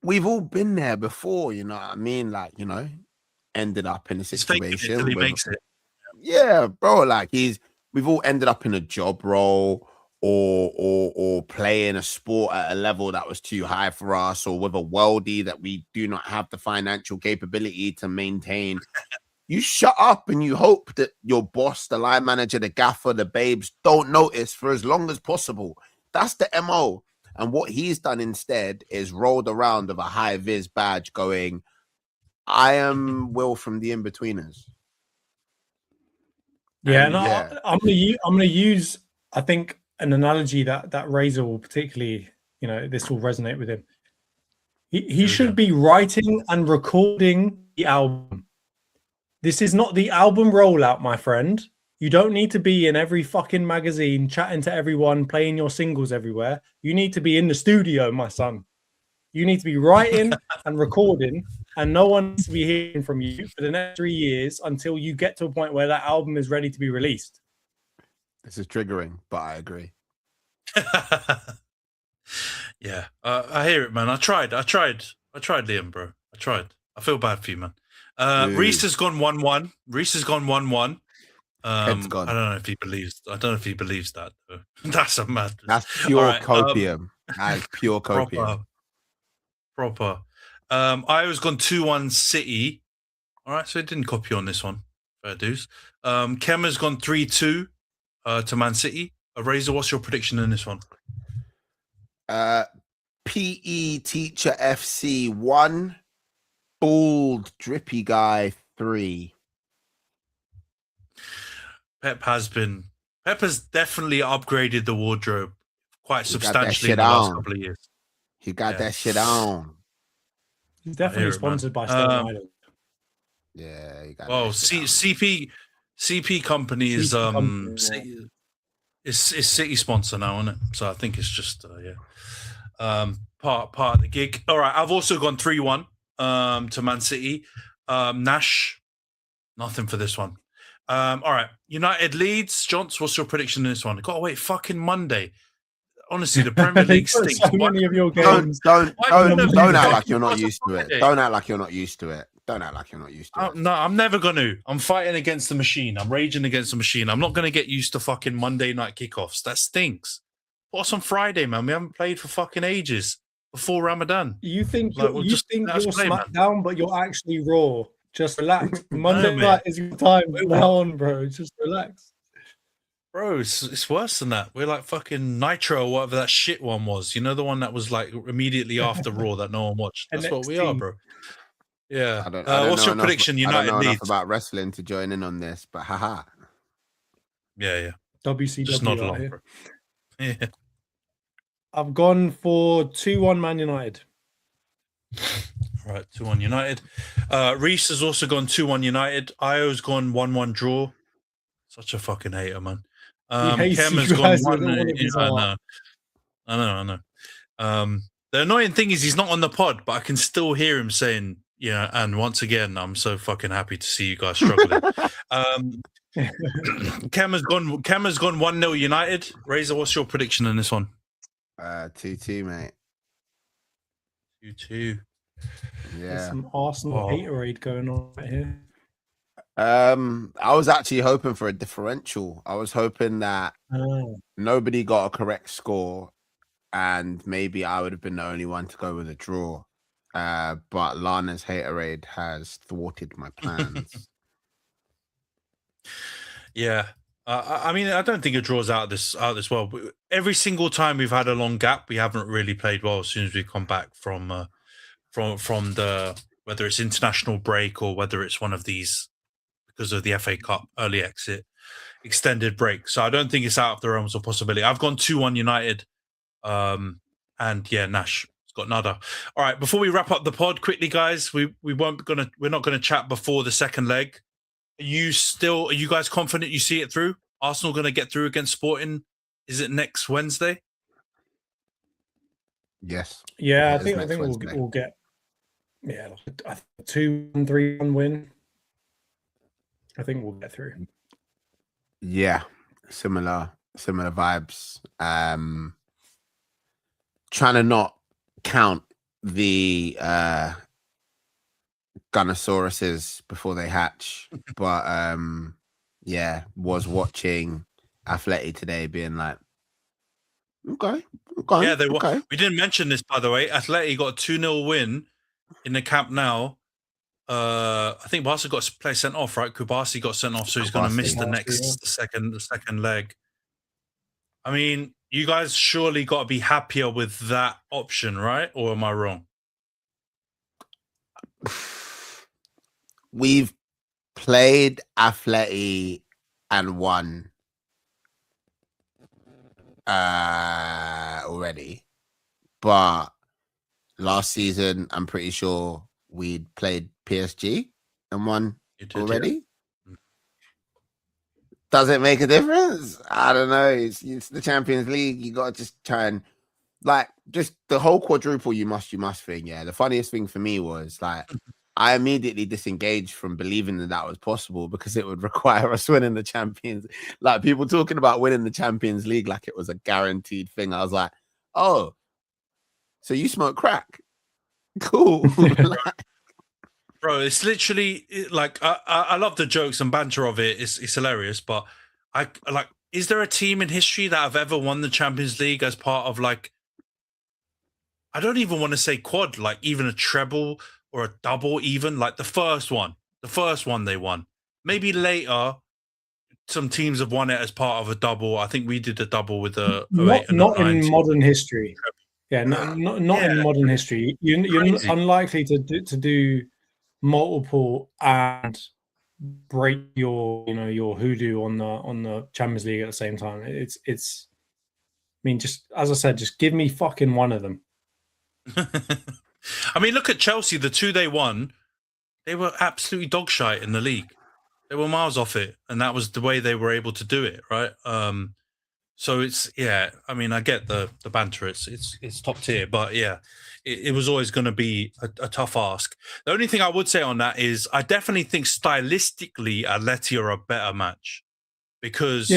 We've all been there before, you know what I mean? Like, you know, ended up in a situation where he makes it. Yeah, bro. Like we've all ended up in a job role or playing a sport at a level that was too high for us, or with a worldie that we do not have the financial capability to maintain. You shut up and you hope that your boss, the line manager, the gaffer, the babes don't notice for as long as possible. That's the MO. And what he's done instead is rolled around with a high vis badge going, I am Will from the In-Betweeners. Yeah, I'm gonna use, I think, an analogy that Razor will particularly, you know, this will resonate with him. He should be writing and recording the album. This is not the album rollout, my friend. You don't need to be in every fucking magazine, chatting to everyone, playing your singles everywhere. You need to be in the studio, my son. You need to be writing and recording, and no one needs to be hearing from you for the next 3 years until you get to a point where that album is ready to be released. This is triggering, but I agree. Yeah, I hear it, man. I tried, Liam, bro. I tried. I feel bad for you, man. Reese has gone 1-1. Head's gone. I don't know if he believes. I don't know if he believes that. Though. That's a mad. That's pure copium. That is pure copium. Proper. I was gone 2-1 City. All right, so it didn't copy on this one. Fair dues. Kemmer's gone 3-2 to Man City. Razor, what's your prediction in this one? PE Teacher FC 1, Bald Drippy Guy 3. Pep has definitely upgraded the wardrobe quite substantially in the last couple of years. He got that shit on. He's definitely sponsored by Stone Island. Yeah, he got CP Company is is City sponsor now, isn't it? So I think it's just part of the gig. All right, I've also gone 3-1 to Man City. Nash, nothing for this one. All right, United Leeds. Jonts, what's your prediction in this one? Gotta wait fucking Monday. Honestly, the Premier League stinks. So many of your games. Don't act like you're not used to it. Don't act like you're not used to it. No, I'm never going to. I'm fighting against the machine. I'm raging against the machine. I'm not going to get used to fucking Monday night kickoffs. That stinks. What's on Friday, man? We haven't played for fucking ages before Ramadan. You think you're SmackDown, but you're actually Raw. Just relax. Monday night is your time. Now on, bro. Just relax. Bro, it's worse than that. We're like fucking Nitro or whatever that shit one was. You know, the one that was like immediately after Raw that no one watched. That's what we are, bro. Yeah. I don't what's your prediction? United I don't know Leeds enough about wrestling to join in on this, but haha. Yeah. WCW. Just nod along, bro. Yeah. I've gone for 2-1 Man United. All right, 2-1 United. Reese has also gone 2-1 United. Io's gone 1-1 draw. Such a fucking hater, man. Kem has gone 1. I know. The annoying thing is he's not on the pod, but I can still hear him saying, "Yeah." And once again, I'm so fucking happy to see you guys struggling. Kem has gone 1-0 United. Razor, what's your prediction in this one? 2-2, mate. 2-2. There's Yeah. some Arsenal haterade going on right here. I was actually hoping for a differential. I was hoping that nobody got a correct score, and maybe I would have been the only one to go with a draw. But Lana's haterade has thwarted my plans. Yeah. I mean, I don't think it draws out this well. Every single time we've had a long gap, we haven't really played well. As soon as we come back from the whether it's international break or whether it's one of these because of the FA Cup early exit extended break. So I don't think it's out of the realms of possibility. I've gone 2-1 United, and yeah, Nash has got nada. All right, before we wrap up the pod, quickly, guys, we're not gonna chat before the second leg. Are you guys confident you see it through? Arsenal going to get through against Sporting? Is it next Wednesday? Yes. Yeah, I think we'll get a 2-3-1 win. I think we'll get through. Yeah, similar vibes. Trying to not count the Gunnosauruses before they hatch, but yeah, was watching Atleti today, being like, okay. Yeah, they were. We didn't mention this, by the way. Atleti got a 2-0 win in the Camp Nou. I think Barca got a play sent off, right? Kubasi got sent off, so he's going to miss the second leg. I mean, you guys surely got to be happier with that option, right? Or am I wrong? We've played Atleti and won already, but last season I'm pretty sure we'd played PSG and won already. Yeah. Does it make a difference? I don't know. It's the Champions League. You got to just try and just the whole quadruple you must thing. Yeah. The funniest thing for me was I immediately disengaged from believing that was possible because it would require us winning the Champions. People talking about winning the Champions League like it was a guaranteed thing. I was like, oh, so you smoke crack? Cool. Bro, it's literally I love the jokes and banter of it. It's hilarious, but is there a team in history that have ever won the Champions League as part of I don't even want to say quad, even a treble or a double, even the first one they won. Maybe later, some teams have won it as part of a double. I think we did a double with a not in modern history. Yeah, not in modern history. You're unlikely to do multiple and break your hoodoo on the Champions League at the same time. It's. I mean, just as I said, just give me fucking one of them. I mean, look at Chelsea. The 2 they won, they were absolutely dog shite in the league. They were miles off it, and that was the way they were able to do it, right? So it's I mean, I get the banter. It's top tier, but yeah, it was always going to be a tough ask. The only thing I would say on that is I definitely think stylistically Atleti are a better match because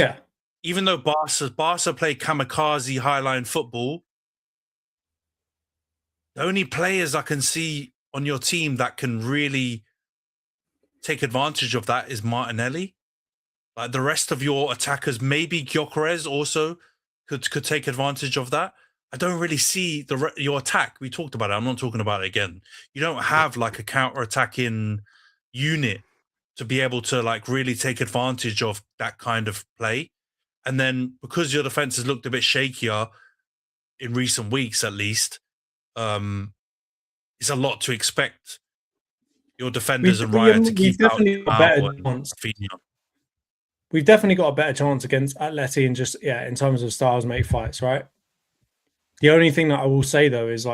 even though Barca play kamikaze highline football, the only players I can see on your team that can really take advantage of that is Martinelli. The rest of your attackers, maybe Gyökeres also could take advantage of that. I don't really see your attack. We talked about it. I'm not talking about it again. You don't have a counter-attacking unit to be able to really take advantage of that kind of play. And then because your defense has looked a bit shakier in recent weeks, at least, it's a lot to expect your defenders and Raya to keep out. We've definitely got a better chance against Atleti and just in terms of styles make fights, right? The only thing that I will say though is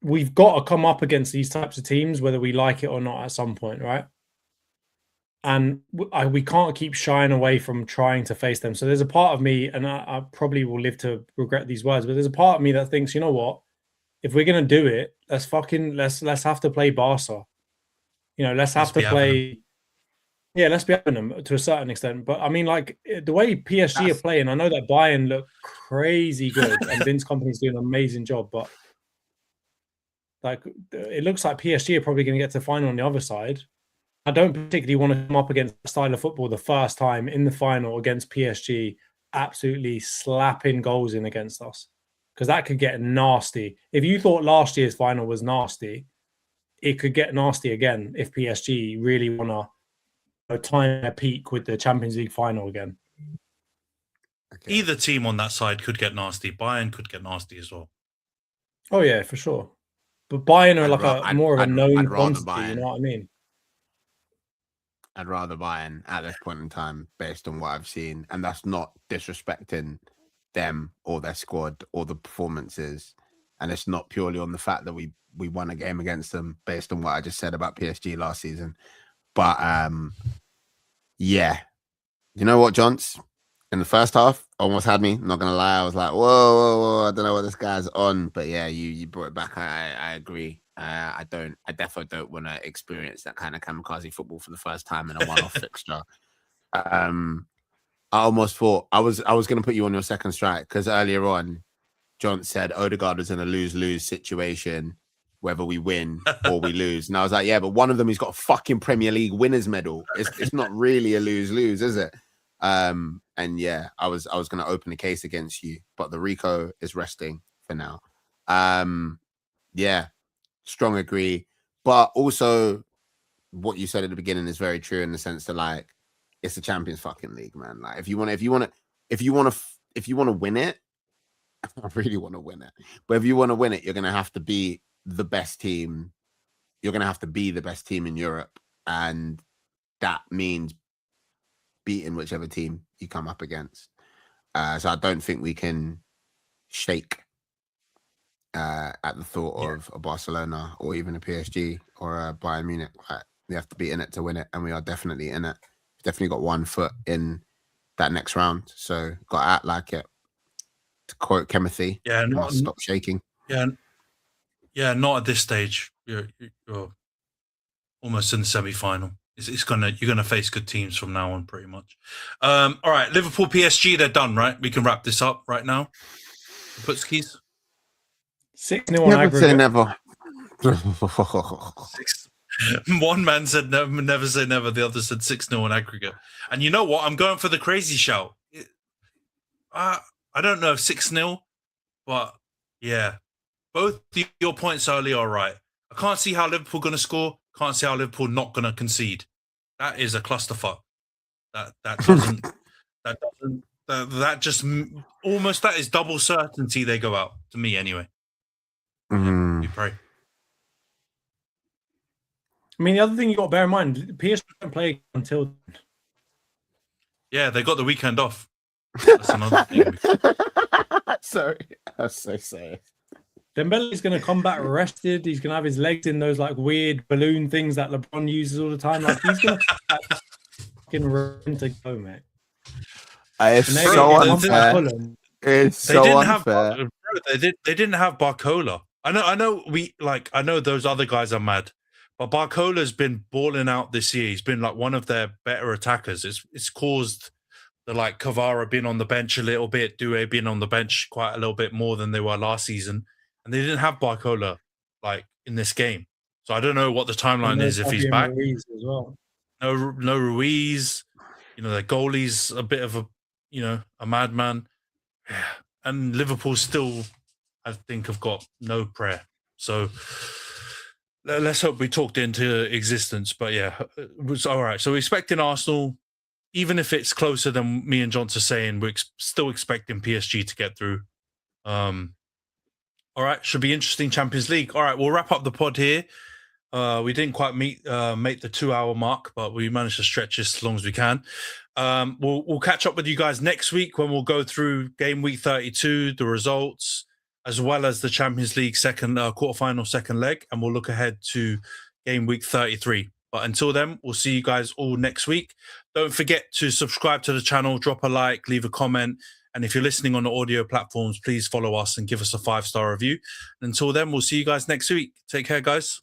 we've got to come up against these types of teams whether we like it or not at some point, right? And we can't keep shying away from trying to face them. So there's a part of me, and I probably will live to regret these words, but there's a part of me that thinks, you know what? If we're gonna do it, let's have to play Barca. Let's have to play. Yeah, let's be having them to a certain extent. But I mean, the way PSG are playing, I know that Bayern look crazy good and Vince Kompany's doing an amazing job. But Like, it looks like PSG are probably going to get to the final on the other side. I don't particularly want to come up against the style of football the first time in the final against PSG, absolutely slapping goals in against us, because that could get nasty. If you thought last year's final was nasty, it could get nasty again if PSG really want to time their peak with the Champions League final again. Okay. Either team on that side could get nasty. Bayern could get nasty as well. Oh yeah, for sure. But Bayern are like more of a known quantity. Bayern. You know what I mean? I'd rather Bayern at this point in time, based on what I've seen, and that's not disrespecting them or their squad or the performances, and it's not purely on the fact that we won a game against them based on what I just said about PSG last season. But yeah, you know what, Jonts? In the first half, almost had me. Not gonna lie, I was like, whoa, I don't know what this guy's on. But yeah, you brought it back. I agree. I definitely don't want to experience that kind of kamikaze football for the first time in a one-off fixture. I almost thought I was gonna put you on your second strike, because earlier on, John said Odegaard was in a lose-lose situation, whether we win or we lose. And I was like, yeah, but one of them, he's got a fucking Premier League winners medal. It's not really a lose-lose, is it? And yeah, I was going to open a case against you, but the Rico is resting for now. Yeah, strong agree. But also what you said at the beginning is very true in the sense that, like, it's the Champions fucking League, man. Like, if you want to win it, I really want to win it. But if you want to win it, you're going to have to be the best team. You're going to have to be the best team in Europe. And that means beating whichever team you come up against. So I don't think we can shake at the thought of a Barcelona or even a PSG or a Bayern Munich. We have to be in it to win it, and we are definitely in it. We've definitely got 1 foot in that next round, so got to act like it. To quote Timothy, stop shaking. Yeah, not at this stage. You're almost in the semi-final. You're gonna face good teams from now on, pretty much. All right, Liverpool PSG, they're done, right? We can wrap this up right now. Put skis. 6-0 on aggregate. Never. One man said never say never. The other said 6-0 on aggregate. And you know what? I'm going for the crazy shout. I don't know if 6-0, but yeah, both your points earlier are right. I can't see how Liverpool going to score. Can't see how Liverpool not going to concede. That is a clusterfuck. That just almost, that is double certainty they go out, to me anyway. We pray. I mean, the other thing you got to bear in mind, PSG don't play until. Yeah, they got the weekend off. That's another thing. Sorry, I'm so sorry. Dembele's going to come back rested. He's going to have his legs in those like weird balloon things that LeBron uses all the time. Like, he's going to fucking run to go, mate. It's so unfair. It's so unfair. They didn't have Barcola. I know those other guys are mad, but Barcola's been balling out this year. He's been like one of their better attackers. It's caused the like Kvara being on the bench a little bit, Doué being on the bench quite a little bit more than they were last season. And they didn't have Barcola like in this game. So I don't know what the timeline is if he's back. Ruiz as well. No Ruiz. You know, their goalie's a bit of a madman. And Liverpool still, I think, have got no prayer. So let's hope we talked into existence. But yeah, it was all right. So we're expecting Arsenal, even if it's closer than me and John are saying, we're still expecting PSG to get through. All right, should be interesting Champions League. All right, we'll wrap up the pod here. We didn't quite make the 2-hour mark, but we managed to stretch this as long as we can. We'll catch up with you guys next week when we'll go through game week 32, the results, as well as the Champions League quarterfinal second leg, and we'll look ahead to game week 33. But until then, we'll see you guys all next week. Don't forget to subscribe to the channel, drop a like, leave a comment. And if you're listening on the audio platforms, please follow us and give us a 5-star review. And until then, we'll see you guys next week. Take care, guys.